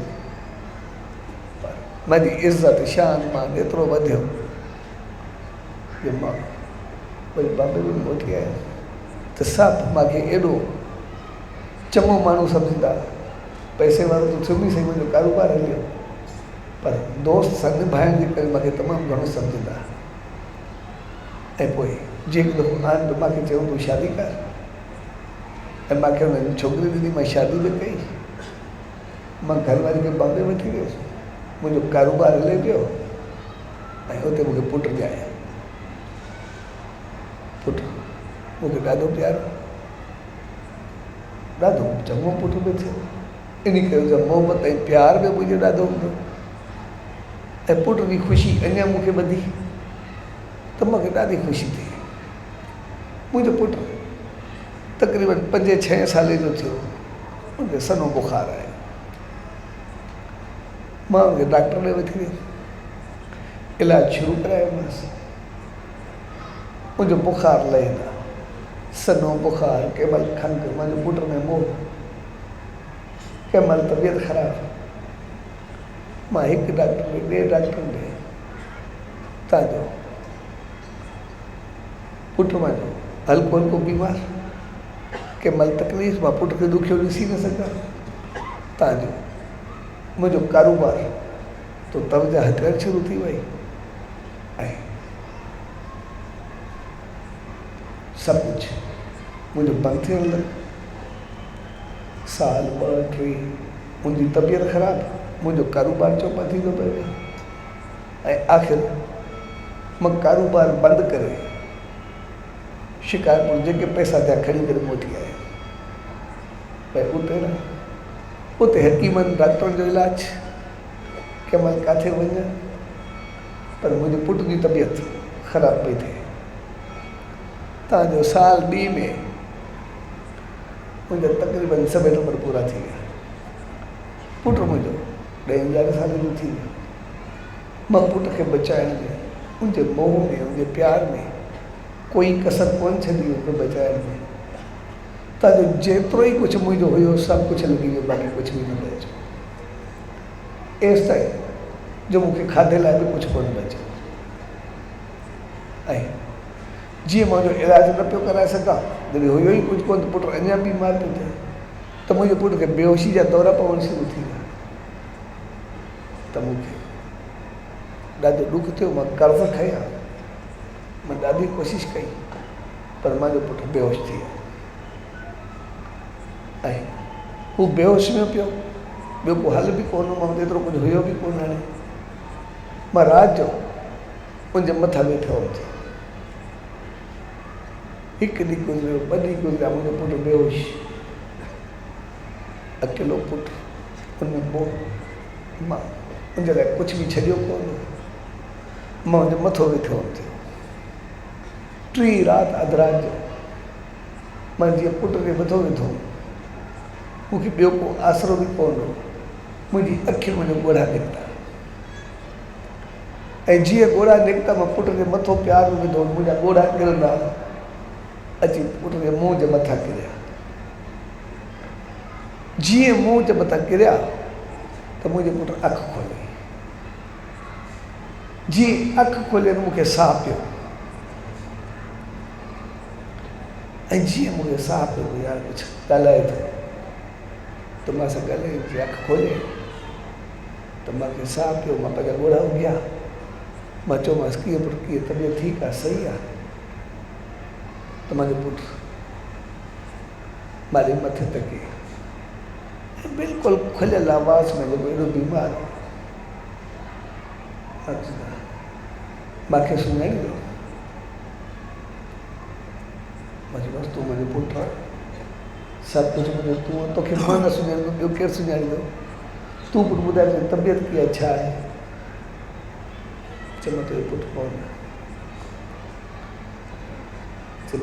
[SPEAKER 6] मुंहिंजी इज़त शान मां एतिरो वधियो जो मां वरी बाबे में मोटी आयुमि त सभु मूंखे एॾो चङो माण्हू सम्झंदा पैसे वारो त थियो बि सही मुंहिंजो कारोबार हलियो पर दोस्त सां निभाइण जे करे मूंखे तमामु घणो सम्झंदा ऐं पोइ जे हिकु दफ़ो आन त मूंखे चयो तूं शादी कर ऐं मूंखे हुन छोकिरी ॾिनी मां शादी बि कई मां घरवारी खे बॉम्बे वठी वियुसि मुंहिंजो कारोबार हले पियो ऐं उते मूंखे पुटु ॼाया पुटु मूंखे ॾाढो प्यारो ॾाढो चङो पुटु बि थियो इन करे मोहबत ऐं प्यार बि मुंहिंजो ॾाढो हूंदो ऐं पुट जी ख़ुशी अञा मूंखे वधी त मूंखे ॾाढी ख़ुशी थी मुंहिंजो पुटु तक़रीबन 5-6 साले जो थियो उनखे सनो बुखार आयो मां उनखे डॉक्टर ॾे वठी वियुमि इलाजु शुरू करायोमांसि मुंहिंजो बुखार लहे न सनो बुखार कंहिं महिल खंघि मुंहिंजे पुट में मोह कंहिं महिल तबियत ख़राबु मां हिकु डॉक्टर ॾे ॿिए डॉक्टर ॾे तव्हांजो पुटु मुंहिंजो हल्को हल्को बीमार कंहिं महिल तकलीफ़ मां पुट खे ॾुखियो ॾिसी न सघां तव्हांजो मुंहिंजो कारोबार तो तवजा हथकड़ शुरू थी वई ऐं सभु कुझु मुंहिंजो बंदि थियण लॻो साल 2-3 मुंहिंजी तबियत ख़राबु मुंहिंजो कारोबार चौपट थींदो पियो ऐं आख़िर मां कारोबार बंदि करे शिकारपुर जेके पैसा थिया खणी करे मोटी आया भई उते न उते हकीमनि डॉक्टरनि जो इलाजु कंहिं महिल किथे वञा पर मुंहिंजे पुट जी तबियत ख़राबु पई थिए तव्हांजो साल 2 में मुंहिंजा तक़रीबन सभई नंबर पूरा थी विया पुटु मुंहिंजो 10-11 साल जो थी वियो मां पुट खे बचाइण में उनजे मोह में उनजे प्यार में कोई कसर कोन छॾी उनखे बचाइण में तव्हांजो जेतिरो ई कुझु मुंहिंजो हुयो सभु कुझु लॻी वियो बाक़ी कुझु बि न बचियो एसि ताईं जो मूंखे खाधे लाइ बि कुझु कोन बचे। ऐं जीअं मां जो इलाजु न पियो कराए सघां, जॾहिं हुयो ई कुझु कोन, पुटु अञा बीमार पियो थिए, त मुंहिंजे पुट खे बेहोशी जा दौरा पवणु शुरू थी विया। त मूंखे ॾाढो ॾुख थियो, मां कर्ज़ खयां, मां ॾाढी कोशिशि कई, पर मुंहिंजो पुटु बेहोश थी वियो। ऐं हू बेहोश में पियो, ॿियो को हल बि कोन, मां वटि एतिरो कुझु हुयो बि कोन। हाणे मां राति जो उनजे मथां वेठो हुउमि। हिकु ॾींहुं गुज़रियो, ॿ ॾींहं गुज़रिया, मुंहिंजो पुटु बेहोश, अकेलो पुटु, उनमें पोइ मां उनजे लाइ कुझु बि छॾियो कोन, मां उनजे मथो वेठो हुउमि। टी राति अधु राति जो मां जीअं पुट खे मथो वेठो हुउमि, मूंखे ॿियो को आसरो बि कोन हो, मुंहिंजी अखियुनि में ॻोढ़ा निकिता। ऐं जीअं ॻोढ़ा निकिता, मां पुट खे मथो प्यार में विधो, मुंहिंजा ॻोढ़ा किरंदा अची पुट जे मुंहं जे मथां किरिया। जीअं मुंहं जे मथां किरिया त मुंहिंजे पुटु अखि खोले। जीअं अखि खोले त मूंखे साह पियो, ऐं जीअं मूंखे साह पियो, यार कुझु ॻाल्हाए थो, त मां सां ॻाल्हाए, जीअं अखि खोले त मूंखे साह पियो। मां पंहिंजा ॻोढ़ा उगिया, मां चयोमांसि कीअं पुटु, कीअं तबियत ठीकु आहे, सही आहे? त मुंहिंजो पुटु मारे मथे तके, बिल्कुलु खुलियल आवाज़ में जेको एॾो बीमार हो, मूंखे सुञाणींदो? मां चयोमांसि तूं मुंहिंजो पुटु आहे, सभु कुझु मुंहिंजो तूं, तोखे मां न सुञाणींदो, ॿियो केरु सुञाणींदो? तूं पुटु ॿुधाए तुंहिंजी तबियत कीअं आहे, छा आहे? चयो मां तुंहिंजो पुटु कोन आहे।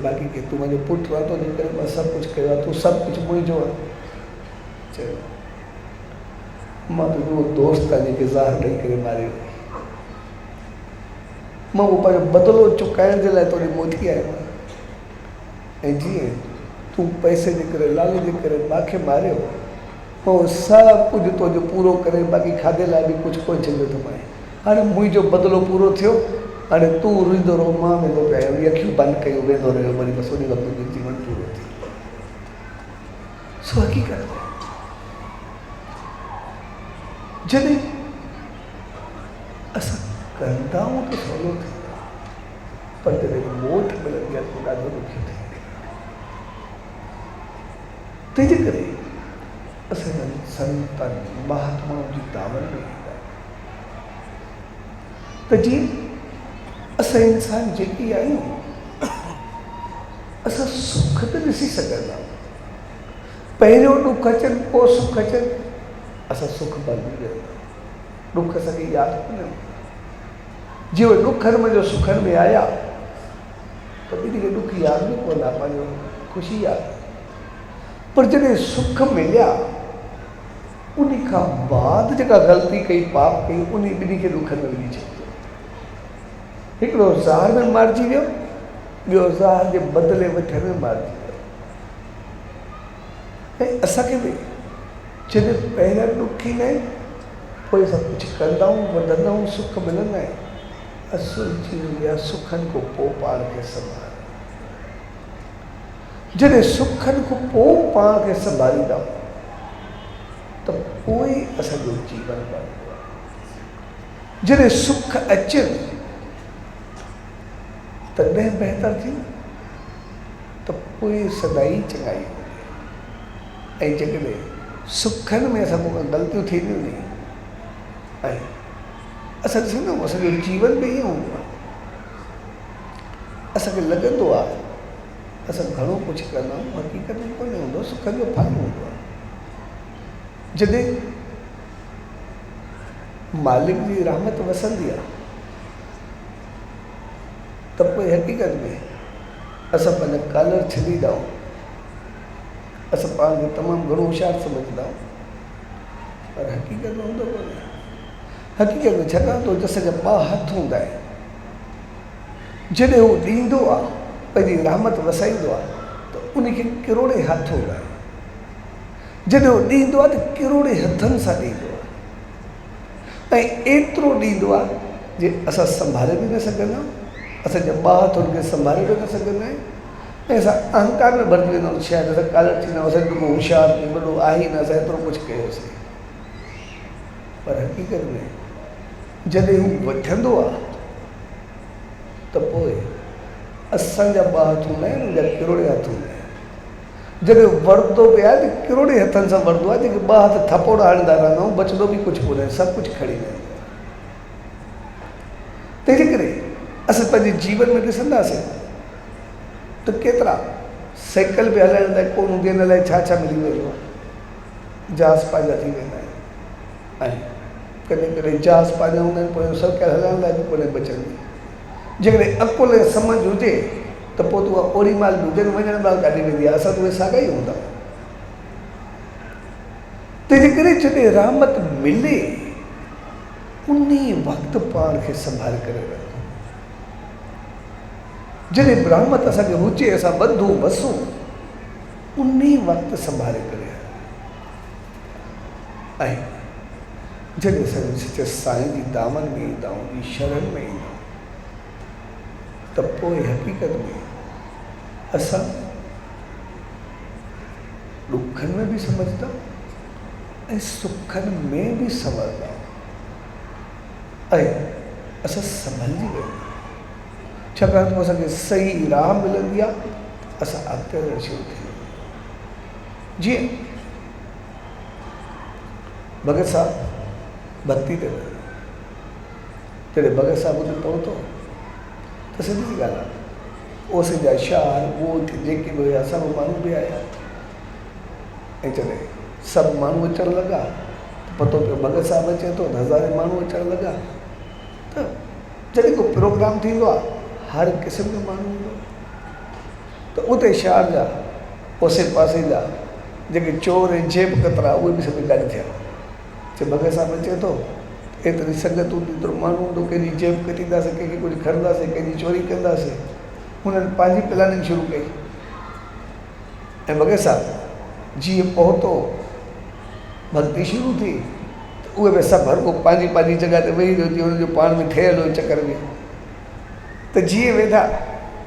[SPEAKER 6] बाक़ी के तूं मुंहिंजो पुटु आहे, तुंहिंजे करे मां सभु कुझु कयो आहे, तूं सभु कुझु मुंहिंजो आहे। चयो मां तुंहिंजो उहो दोस्त आहे जेके ज़ार ॾेई करे मारियो, मां उहो पंहिंजो बदिलो चुकाइण जे लाइ तुंहिंजे मोती आयो आहियां। ऐं जीअं तूं पैसे जे करे, लाले जे करे मूंखे मारियो, मां उहो सभु कुझु तुंहिंजो पूरो करे, बाक़ी खाधे लाइ बि कुझु कोन छॾियो थो पाए। हाणे मुंहिंजो बदिलो पूरो थियो, हाणे तूं रुईंदो रहो, मां वेंदो पिया, वरी अखियूं बंदि कयूं, वेंदो रहियो, वरी बसि उन वक़्तु मुंहिंजो जीवन पूरो थी। सो हक़ीक़त आहे, जॾहिं असां कंदा आहियूं त सवलो थींदो आहे, पर जॾहिं मोट मिलंदी आहे त ॾाढो ॾुखियो थींदो आहे। तंहिंजे करे असांजनि संतनि महात्माउनि जी दावत में ईंदा त जीअं असां इंसान जेकी आहियूं, असां सुख त ॾिसी सघंदा आहियूं, पहिरियों ॾुख अचनि पोइ सुख अचनि, असां सुख भुलिजी वेंदा आहियूं, ॾुख असांखे यादि कोन ईंदा। जीअं उहे ॾुखनि में जो सुखनि में आया त ॿिन्ही खे ॾुख यादि बि कोन आहे, पंहिंजो ख़ुशी यादि। पर जॾहिं सुख मिलिया, उन खां बाद जेका ग़लती कई, पाप कई, उन ॿिन्ही खे ॾुखनि में विझी छॾियो। हिकिड़ो ज़हर में मारिजी वियो, ॿियो ज़हर जे बदिले वठण में मारिजी वियो। ऐं असांखे बि जॾहिं पहिरियां ॾुख ईंदा आहिनि, पोइ असां कुझु कंदा आहियूं, वधंदा आहियूं, सुख मिलंदा आहिनि। असुल चीज़ आहे सुखनि खां पोइ पाण खे संभाल। जॾहिं सुखनि खां पोइ पाण खे संभालींदा त पोइ असांजो जीवन बनंदो आहे। जॾहिं सुख अचनि तॾहिं बहितर थी, त पोइ सदाई चङाई हूंदी। ऐं जेकॾहिं सुखनि में असां पोइ ग़लतियूं थींदियूं नी, ऐं असां ॾिसंदा आहियूं असांजो जीवन बि ईअं हूंदो आहे। असांखे लॻंदो आहे असां घणो कुझु कंदा आहियूं, हक़ीक़त में कोन हूंदो, सुखनि जो फल हूंदो आहे। जॾहिं मालिक जी रहमत वसंदी आहे त पोइ हक़ीक़त में असां पंहिंजा कॉलर छॾींदा आहियूं, असां पाण खे तमामु घणो होशियारु सम्झंदा आहियूं, पर हक़ीक़त में हूंदो कोन्हे। हक़ीक़त में छॾां थो जस जा ॿ हथ हूंदा आहिनि, जॾहिं हू ॾींदो आहे, पंहिंजी रहमत वसाईंदो आहे त उनखे किरोड़े हथ हूंदा आहिनि। जॾहिं हू ॾींदो आहे त किरोड़े हथनि सां ॾींदो आहे। ऐं एतिरो ॾींदो आहे जे असां संभाले बि न सघंदा आहियूं, असांजा ॿ हथ हुनखे संभाले बि न सघंदा आहियूं, ऐं असां अहंकार में भरिजी वेंदा आहियूं, शायदि असां कालर थींदा आहियूं, असां रुॻो होशियारु थी वॾो आहे ई न, असां एतिरो कुझु कयोसीं। पर हक़ीक़त में जॾहिं हू वठंदो आहे त पोइ असांजा ॿ हथ हूंदा आहिनि, हुनजा किरोड़े हथ हूंदा आहिनि। जॾहिं वरतो बि आहे त किरोड़े हथनि सां वरतो आहे, जेके ॿ हथ थपोड़ा हणंदा रहंदा आहियूं, बचंदो बि कुझु कोन्हे, सभु कुझु खणी वेंदो आहे। तंहिंजे करे असां पंहिंजे जीवन में ॾिसंदासीं त केतिरा साइकिल बि हलाइण लाइ कोन हूंदी आहिनि, अलाए छा छा मिली वेंदो आहे, जहाज़ पंहिंजा थी वेंदा आहिनि, ऐं कॾहिं कॾहिं जहाज़ पंहिंजा हूंदा आहिनि, पोइ साइकिल हलाइण लाइ बि कोन्हे बचंदी। जेकॾहिं अकुल ऐं सम्झ हुजे त पोइ तूं ओड़ी महिल बि हुजे वञण महिल काॾे वेंदी आहे, असां त उहे साॻा ई हूंदा। तंहिंजे करे जॾहिं रहमत मिले उन वक़्तु पाण खे संभाले करे रखो। जॾहिं रहमत असांखे हुजे, असां ॿधूं वसूं, उन वक़्तु संभाले करे, ऐं जॾहिं असां सचे साईं जी दामन में ईंदा आहियूं, जी शरण में ईंदा आहियूं, त पोइ हक़ीक़त में असां ॾुखनि में बि सम्झंदा ऐं सुखनि में बि संभलंदा, ऐं असां संभलिजी वेंदा, छाकाणि त असांखे सही राह मिलंदी आहे, असां अॻिते हलणु शुरू थी वेंदा। जीअं भगत साहब भक्ति ते वियो, जॾहिं भगत साहब उते पहुतो त सिधी सी ॻाल्हि आहे, ओसे जा शार ॻोठ जेके बि हुया सभु माण्हू बि आया, ऐं जॾहिं सभु माण्हू अचणु लॻा त पतो पियो भगत साहब अचे थो त हज़ारे माण्हू अचणु लॻा। त जॾहिं को प्रोग्राम थींदो आहे हर क़िस्म जो माण्हू हूंदो, त उते शहर जा ओसे पासे जा जेके चोर ऐं जेब कतरा उहे बि सभु गॾु थिया, चए भगत साहब अचे थो, एतिरी संगत हूंदी, एतिरो माण्हू हूंदो, कंहिंजी जेब कटींदासीं, कंहिंखे कुझु खणंदासीं, कंहिंजी चोरी कंदासीं। हुननि पंहिंजी प्लानिंग शुरू कई, ऐं भगत साहब जीअं पहुतो, भक्ति शुरू थी, त उहे बि सभु हर को पंहिंजी पंहिंजी जॻह ते वेही रहियो, जीअं हुनजो पाण में ठहियलु हुयो चकर में। त जीअं वेठा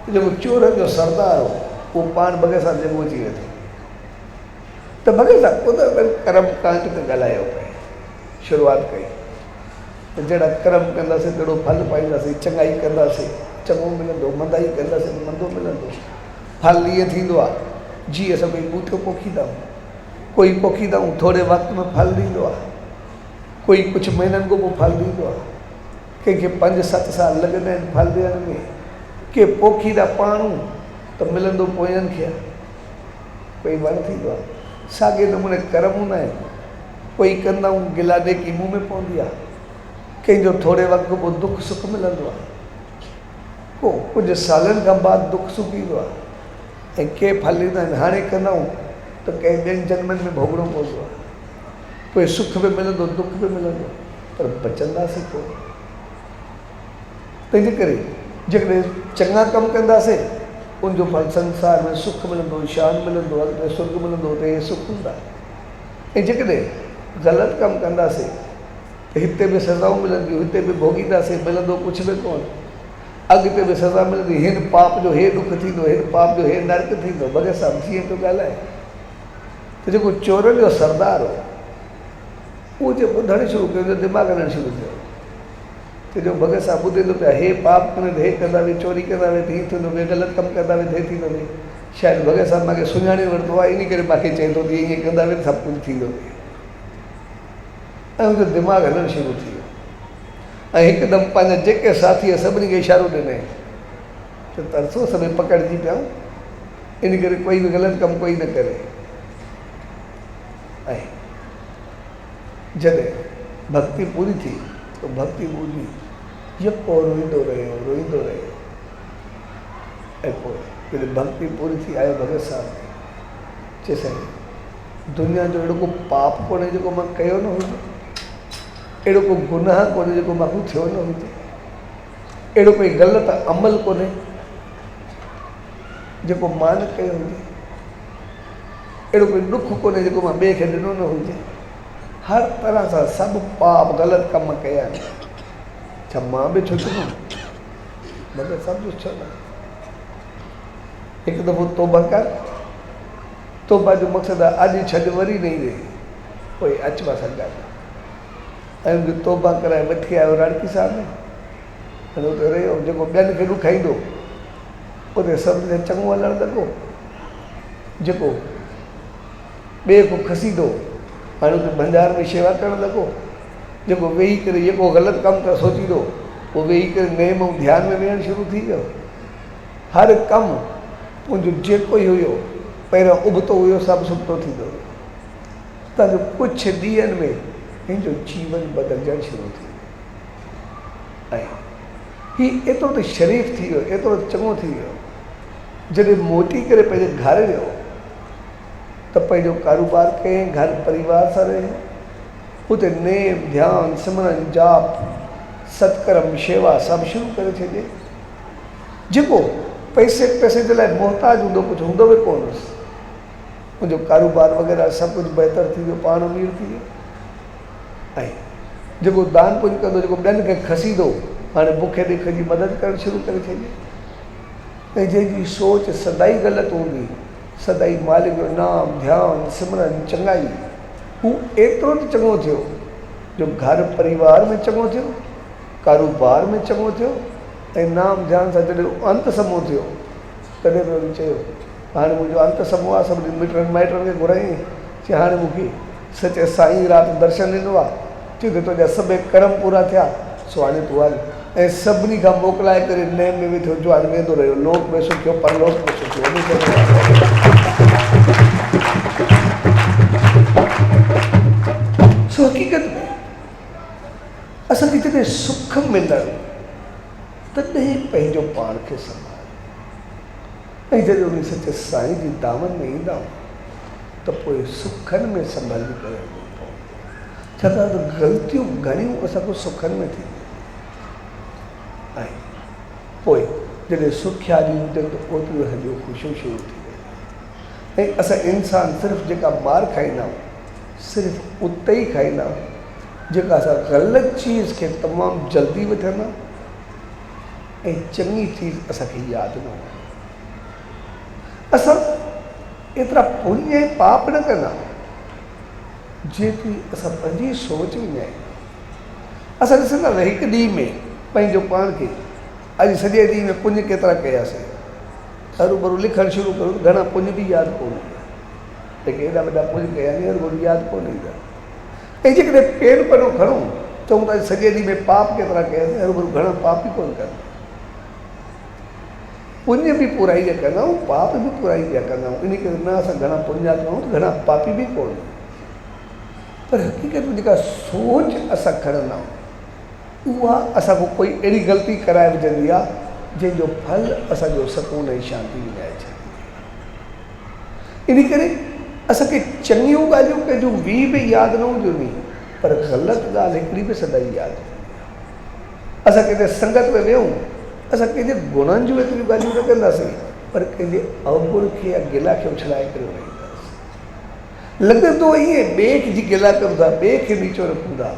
[SPEAKER 6] त जेको चोरनि जो सरदार हो उहो पाण भगत साहब जेको अची वेठो, त भगत साहब ख़ुदि कर्म कांड ते ॻाल्हायो पए, शुरूआति कई त जहिड़ा कर्म कंदासीं तहिड़ो फल पाईंदासीं, चङाई कंदासीं चङो मिलंदो, मंदाई कंदासीं त मंदो मिलंदो। फल ईअं थींदो आहे जीअं असां कोई ॿूटो पोखींदा आहियूं, कोई पोखींदा आहियूं थोरे वक़्त में फल ॾींदो आहे, कोई कुझु महीननि खां पोइ फल ॾींदो आहे, कंहिंखे 5-7 साल लॻंदा आहिनि फल ॾियण में, के पोखींदा पाणू त मिलंदो पोयनि खे, कोई वण थींदो आहे। साॻे नमूने कर्म हूंदा आहिनि, कोई कंदा आहियूं गिला ॾेकी मुंहुं में पवंदी आहे, कंहिंजो थोरे वक़्त पोइ दुख सुख मिलंदो आहे, को कुझु सालनि खां बाद दुख सुख ईंदो आहे, ऐं के फल ईंदा आहिनि हाणे कंदा आहियूं त कंहिं ॿियनि जन्मनि में भोगणो पवंदो आहे, पोइ सुख बि मिलंदो दुख बि मिलंदो, पर बचंदासीं कोन। तंहिंजे करे जेकॾहिं चङा कमु कंदासीं उनजो फल संसार में सुख मिलंदो, शान मिलंदो, अॻिते स्वर्ग मिलंदो, त इहे सुख हूंदा। ऐं जेकॾहिं ग़लति कमु कंदासीं त हिते बि सज़ाऊं मिलंदियूं, हिते बि भोगींदासीं, मिलंदो कुझु बि कोन, अॻिते बि सज़ा मिलंदी, हिन पाप जो हे दुख थींदो, हिन पाप जो हे नर्क थींदो। भगत साहब जीअं पियो ॻाल्हाए त जेको चोरनि जो सरदार हो उहो जे ॿुधणु शुरू कयो, दिमाग़ हलणु शुरू थियो, त जो भगत साहब ॿुधंदो पिया हे पाप कंदे त हे कंदा वे, चोरी कंदा वे त हीअं थींदो वे, ग़लति कमु कंदा वे त हे थींदो वे, शायदि भगत साहब मूंखे सुञाणे वरितो आहे, इन करे मूंखे चए थो त ईअं कंदा वे सभु कुझु थींदो वे, ऐं हुनजो दिमाग़ हलणु शुरू थी वियो। ऐं हिकदमि पंहिंजा जेके साथी सभिनी खे इशारो ॾिनई त तरसो सभई पकड़िजी पियाऊं, इन करे कोई बि ग़लति कमु कोई न करे। ऐं जॾहिं भक्ति पूरी थी तो भक्ति ॿुधी यको रोईंदो रहियो, रोईंदो रहियो, ऐं पोइ जॾहिं भक्ति पूरी थी आयो भगत साहब चए साईं दुनिया जो अहिड़ो को पाप कोन्हे जेको मां कयो न हुजे, अहिड़ो को गुनाह कोन्हे जेको मां थियो न हुजे, अहिड़ो कोई ग़लति अमल कोन्हे जेको मां न कयो हुजे, अहिड़ो कोई ॾुख कोन्हे जेको मां ॿिए खे ॾिनो न हुजे। हर तरह सां सभु पाप ग़लति कम कया आहिनि। छा मां बि छो चुनो मगर सभु छो न। हिकु दफ़ो तौबा कर, तौबा जो मक़सदु आहे अॼु छॾ वरी नहीं रहे, कोई अच मां सां ॻाल्हि ऐं उनखे तौबा कराए वठी आयो राणकी साहिब में, ऐं उते रहियो। जेको ॿियनि खे ॾुखाईंदो उते सभिनी खे चङो हलणु लॻो, जेको ॿिए को खसींदो हाणे उते भंडार में शेवा करणु लॻो, जेको वेही करे जेको ग़लति कमु था सोचींदो उहो वेही करे नेम ऐं ध्यान में वेहणु शुरू थी वियो। हर कमु मुंहिंजो जेको ई हुयो पहिरियों उबतो हुयो सभु सुठो थींदो हुयो। तव्हांजो कुझु ॾींहंनि में हिन जो जीवन बदिलजणु शुरू थी वियो ऐं हीउ एतिरो त शरीफ़ थी वियो, एतिरो चङो थी वियो। जॾहिं मोटी करे पंहिंजे घर वियो त पंहिंजो कारोबार कयईं, घर परिवार सां रहे, उते नेम ध्यानु सिमरन जाप सत्कर्म शेवा सभु शुरू करे छॾियईं। जेको पैसे जे लाइ मोहताज हूंदो कुझु हूंदो बि कोन हुउसि, मुंहिंजो कारोबार वग़ैरह सभु कुझु बहितर थी वियो, पाण अमीर थी वियो। ऐं जेको दान पुञ कंदो, जेको ॿियनि खे खसींदो हाणे बुखे ॾेख जी मदद करणु शुरू करे छॾियईं। ऐं जंहिंजी सोच सदाई ग़लति हूंदी, सदाई मालिक जो नाम ध्यानु सिमरन चङाई, हू एतिरो त चङो थियो जो घर परिवार में चङो थियो, कारोबार में चङो थियो ऐं नाम ध्यान सां जॾहिं अंत समो थियो तॾहिं बि वरी चयो हाणे मुंहिंजो अंत समो आहे। सभिनी मिटनि माइटनि खे घुराईं, चई हाणे मूंखे सचे साईं राति दर्शन ॾिनो आहे, चई त तुंहिंजा सभई कर्म पूरा थिया, सो हाणे तूं हल। ऐं सभिनी खां मोकिलाए करे नेम में वेठो जो हाणे वेंदो रहियो, लोक में सुठो परलोक में सुठो। सो हक़ीक़त में असांखे जॾहिं सुख मिलणु तॾहिं पंहिंजो पाण खे संभाल ऐं जॾहिं उन सचे साईं जी दामन में ईंदा त पोइ सुखनि में संभाली करे छाकाणि त ग़लतियूं घणियूं असांखे सुखनि में थी ऐं पोइ जॾहिं सुखिया ॾींहं हुजनि त ओतिरियूं हलियो ख़ुशियूं शुरू थी वई। ऐं असां इंसान सिर्फ़ु जेका मार खाईंदा आहियूं सिर्फ़ु उते ई खाईंदा आहियूं जेका असां ग़लति चीज़ खे तमामु जल्दी वठंदा ऐं चङी चीज़ असांखे यादि न हूंदी। असां एतिरा पुण्य ऐं पाप न कंदा जेतिरी असां पंहिंजी सोच में आहियूं। असां ॾिसंदासीं हिकु ॾींहं में पंहिंजो पाण खे अॼु सॼे ॾींहं में पुण्य केतिरा कयासीं, हरू भरू लिखणु शुरू करूं घणा पुण्य बि यादि कोन ईंदा, लेकिन एॾा वॾा पुण्य कया आहिनि हरू भरू यादि कोन ईंदा। ऐं जेकॾहिं पेन पनो खणूं चऊं था सॼे ॾींहं में पाप केतिरा कयासीं, हरू भरू घणा पाप ई कोन कंदा। पुण्य बि पूराई जा कंदा आहियूं, पाप बि पूराई जा कंदा आहियूं, इन करे न असां घणा पुण्य कयूं त घणा पापी बि कोन। पर हक़ीक़त में जेका सोच असां खणंदा आहियूं उहा असांखो कोई अहिड़ी ग़लती कराए विझंदी आहे जंहिंजो फल असांजो सुकून ऐं शांती विञाए छॾींदी। इन करे असांखे चङियूं ॻाल्हियूं कंहिंजूं बि यादि न हुजंदी, पर ग़लति ॻाल्हि हिकिड़ी बि सदाई यादि हूंदी आहे। असां कंहिंजे संगत में वेहूं असां कंहिंजे गुणनि जूं एतिरियूं ॻाल्हियूं न कंदासीं, पर कंहिंजे अवगुण खे या गिला खे उछलाए करे वेहींदासीं। लॻंदो ईअं ॿिए जी गिला कयूं था, ॿिए खे नीचो रखूं था,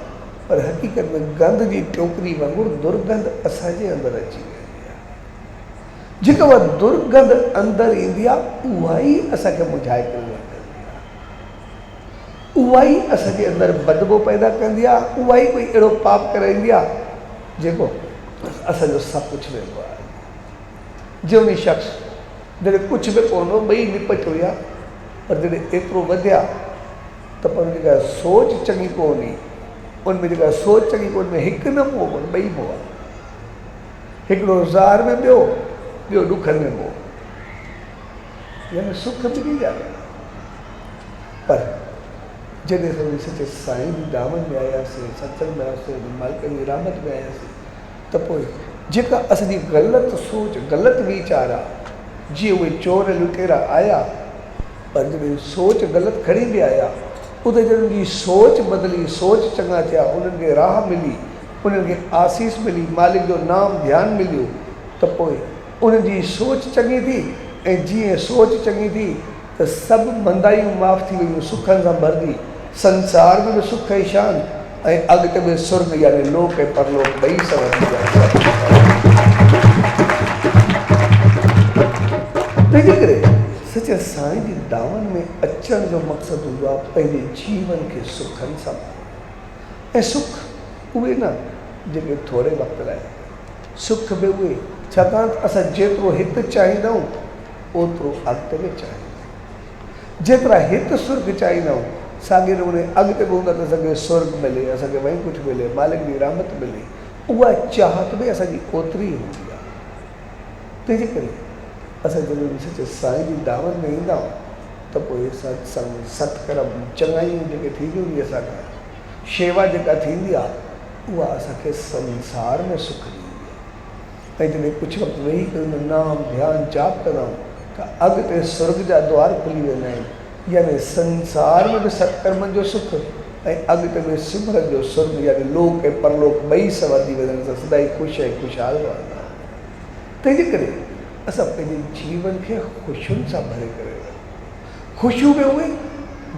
[SPEAKER 6] पर हक़ीक़त में गंद जी टोकरी वांगुरु दुर्गंध असांजे अंदरि अची वेंदी आहे। जेका उहा दुर्गंध अंदरि ईंदी आहे उहा ई असांखे मुझाए करे वठंदी आहे, उहा ई असांजे अंदरि बदबो पैदा कंदी आहे, उहा ई कोई अहिड़ो पाप कराईंदी आहे जेको असांजो सभु कुझु वेंदो आहे। जे उन शख़्स जॾहिं कुझु बि कोन हो, ॿई निपट हुया, पर जॾहिं एतिरो वधिया त पर जेका सोच चङी कोन्हे, उनमें जेका सोच चङी कोन्हे, हिकु न मोह कोन्हे, ॿई मोह आहे। हिकिड़ो ज़ार में ॿियो ॾुखनि में मोह, यानी सुख बि ॻाल्हि आहे। पर जॾहिं असां सचे साईं जी दामन में आयासीं, सत्संग में आयासीं, मालिक जी रहमत में आयासीं, त पोइ जेका असांजी ग़लति सोच ग़लति वीचार आहे, जीअं उहे चोर लुटेरा आया पर जॾहिं सोच ग़लति खणी बि आया, उते जॾहिं उनजी सोच बदिली, सोच चङा थिया, उन्हनि खे राह मिली, उन्हनि खे आसीस मिली, मालिक जो नाम ध्यानु मिलियो, त पोइ उन्हनि जी सोच चङी थी। ऐं जीअं सोच चङी थी त सभु मंदायूं माफ़ थी वियूं, सुखनि सां भरजी संसार में भी सुख ऐं शांति ऐं अॻिते में स्वर्ग यानी लोक ऐं परलोक ॿई सवंदी आहे। तंहिंजे करे सचे साईं जी दावन में अचण जो मक़सदु हूंदो आहे पंहिंजे जीवन खे सुखनि सां ऐं सुख उहे न जेके थोरे वक़्त लाइ, सुख बि उहे छाकाणि असां जेतिरो हिते चाहींदा आहियूं ओतिरो अॻिते में चाहींदा, जेतिरा हिते स्वर्ग चाहींदा आहियूं साॻे नमूने अॻिते बि हूंदा त असांखे स्वर्ग मिले, असांखे वही कुझु मिले, मालिक जी रहमत मिले, उहा चाहत बि असांजी ओतिरी हूंदी आहे। तंहिंजे करे असां जॾहिं सचे साईं जी दावन में ईंदा आहियूं त पोइ सत्संग सतकर्म चङाइयूं जेके थींदियूं आहिनि असांखां, शेवा जेका थींदी आहे उहा असांखे संसार में सुख ॾींदी आहे। ऐं जॾहिं कुझु वक़्तु वेही करे नाम ध्यानु जाप कंदा आहियूं त अॻिते स्वर्ग जा द्वार खुली वेंदा आहिनि, यानी संसार में बि सत्कर्मनि जो सुख ऐं अॻिते में सिमरन जो स्वर्ग यानी लोक ऐं परलोक ॿई सवंदी वेंदा आहिनि। सदाई ख़ुशि ऐं ख़ुशहाल रहंदा। तंहिंजे करे असां पंहिंजे जीवन खे ख़ुशियुनि सां भरे करे, ख़ुशियूं बि उहे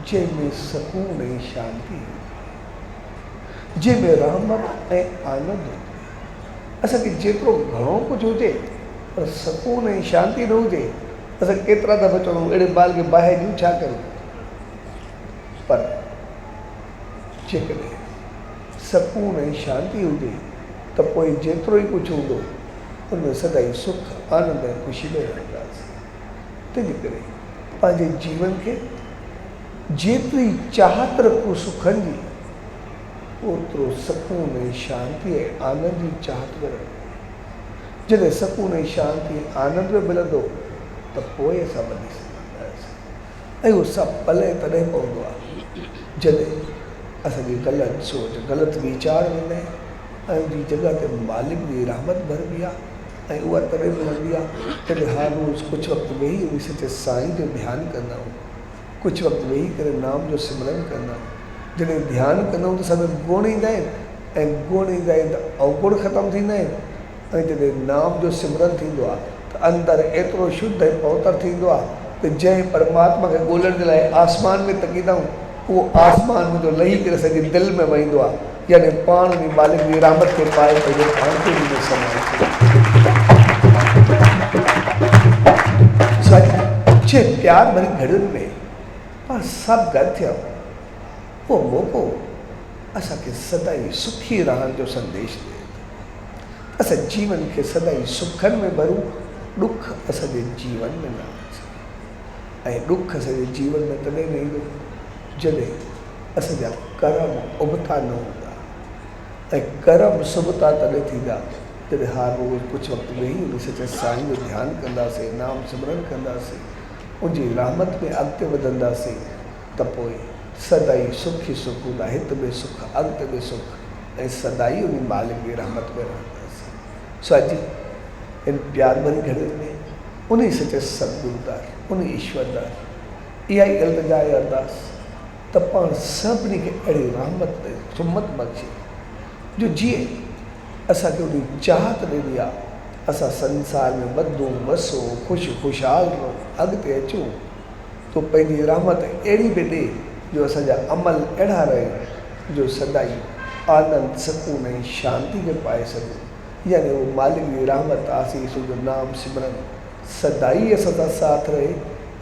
[SPEAKER 6] जंहिंमें सुकून ऐं शांती, जंहिंमें रहमत ऐं आनंद हुजे। असांखे जेतिरो घणो कुझु हुजे पर सुकून ऐं शांती न हुजे, असां केतिरा दफ़ा चवंदा अहिड़े ॿार खे बाहि ॾियूं छा करूं, पर जेकॾहिं सुकून ऐं शांती हुजे त पोइ जेतिरो ई कुझु हूंदो उनमें सदाई सुख आनंद ऐं ख़ुशी में रहंदासीं। तंहिंजे करे पंहिंजे जीवन खे जेतिरी चाहत रखूं सुखनि जी, ओतिरो सुकून ऐं शांती ऐं आनंद जी चाहत में रखूं। जॾहिं सुकून ऐं शांती ऐं आनंद में मिलंदो त पोइ असां वधी सघंदासीं। ऐं उहो सभु पले तॾहिं पवंदो आहे जॾहिं असांजी ग़लति सोच, ग़लति वीचार वेंदा आहिनि ऐं उनजी जॻह ते मालिक जी रहमत भरबी आहे। ऐं उहा तॾहिं मिलंदी आहे जॾहिं हर रोज़ु कुझु वक़्तु वेही उन सचे साईं जो ध्यानु कंदा आहियूं, कुझु वक़्तु वेही करे नाम जो सिमरन कंदा आहियूं। जॾहिं ध्यानु कंदा आहियूं त सभु गुण ईंदा आहिनि ऐं गुण ईंदा आहिनि त अवगुण ख़तमु थींदा आहिनि। ऐं जॾहिं नाम जो सिमरन थींदो आहे त अंदरि एतिरो शुद्ध ऐं पवित्र थींदो आहे त जंहिं परमात्मा खे ॻोल्हण जे लाइ आसमान में तकींदा आहियूं उहो आसमान में जो लही करे असांजे दिलि में वहींदो आहे, यानी पाण बि मालिक जी रहमत खे पाए पंहिंजे पाण खे बि समाए जे प्यार भरी घड़ियुनि में पाण सभु गॾु थिया, उहो मौक़ो असांखे सदाई सुखी रहण जो संदेश ॾिए। असां जीवन खे सदाई सुखनि में भरूं, ॾुख असांजे जीवन में न अचे। ऐं ॾुख असांजे जीवन में तॾहिं न ईंदो जॾहिं असांजा कर्म उबता न हूंदा। ऐं कर्म सुबता तॾहिं थींदा जॾहिं हर रोज़ु कुझु वक़्तु वेही उन सचे साईं जो ध्यानु कंदासीं, नाम सिमरन कंदासीं, उनजी रहमत में अॻिते वधंदासीं त पोइ सदाई सुख ई सुख हूंदा, हित में सुख, अॻिते में सुख ऐं सदाई उन मालिक जी रहमत में रहंदासीं। सो अॼु इन प्यार भरी घड़ियुनि में उन सचे सतगुरुदार, उन ईश्वरदार इहा ई इल्तिजा आहे अरदास त पाण सभिनी खे अहिड़ी रहमत सुमत बख़्शे जो जीअं असांखे उन चाहत ॾिनी आहे असां संसार में वधूं वसो, ख़ुशि ख़ुशहाल रहूं, अॻिते अचूं, तो पंहिंजी रहमत अहिड़ी बि ॾे जो असांजा अमल अहिड़ा रहे जो सदाई आनंद, सुकून ऐं शांती खे पाए सघूं। यानी उहो मालिक जी रहमत आसीस, जो नाम सिमरन सदाई असां सां साथ रहे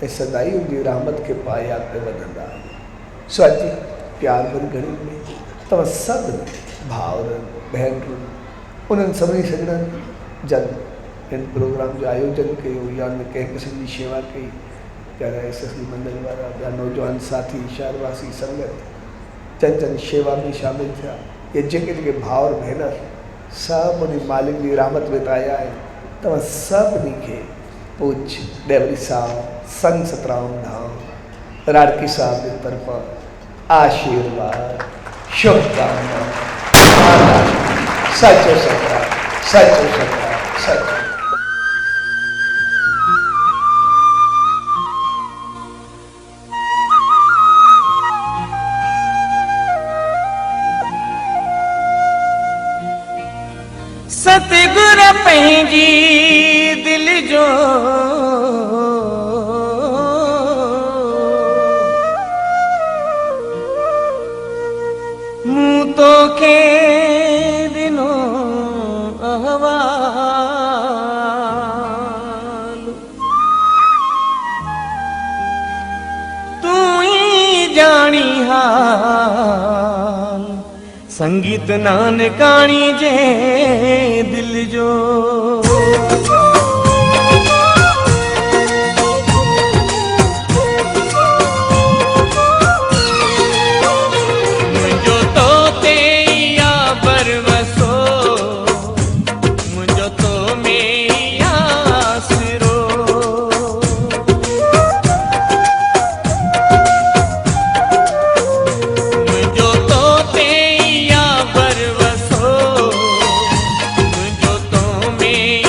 [SPEAKER 6] ऐं सदाई उनजी रहमत खे पाए अॻिते वधंदा। सो अॼु प्यार भरी घड़ियुनि में तव्हां सभु भाउरनि भेनरुनि उन्हनि सभिनी सॼणनि जन हिन प्रोग्राम जो आयोजन कयो या उन कंहिं क़िस्म जी शेवा कई, प्यारा एसएसडी मंडल वारा, ॿिया नौजवान साथी, शहरवासी संगत जन जन शेवा में शामिल थिया, ये जेके जेके भाउर भेनर सभु उन मालिक जी रहमत में आया आहिनि। तव्हां सभिनी खे पूज्य डेवरी साहब, संत सतराम धाम, राड़की साहब जे तरफ़ां आशीर्वाद, शुभकामना, सचो सतराम, सचो सतराम, सचो।
[SPEAKER 2] सतगुर पंहिंजी दिल जो
[SPEAKER 1] जानी हाल संगीत नानकाणी जे दिल जो मुंहिंजो तो ते या बरवसो मुंहिंजो तो में या आसरो मुंहिंजो तो ते या बरवसो मुंहिंजो तो में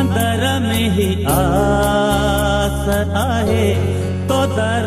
[SPEAKER 7] दर में ही आस आहे तो दर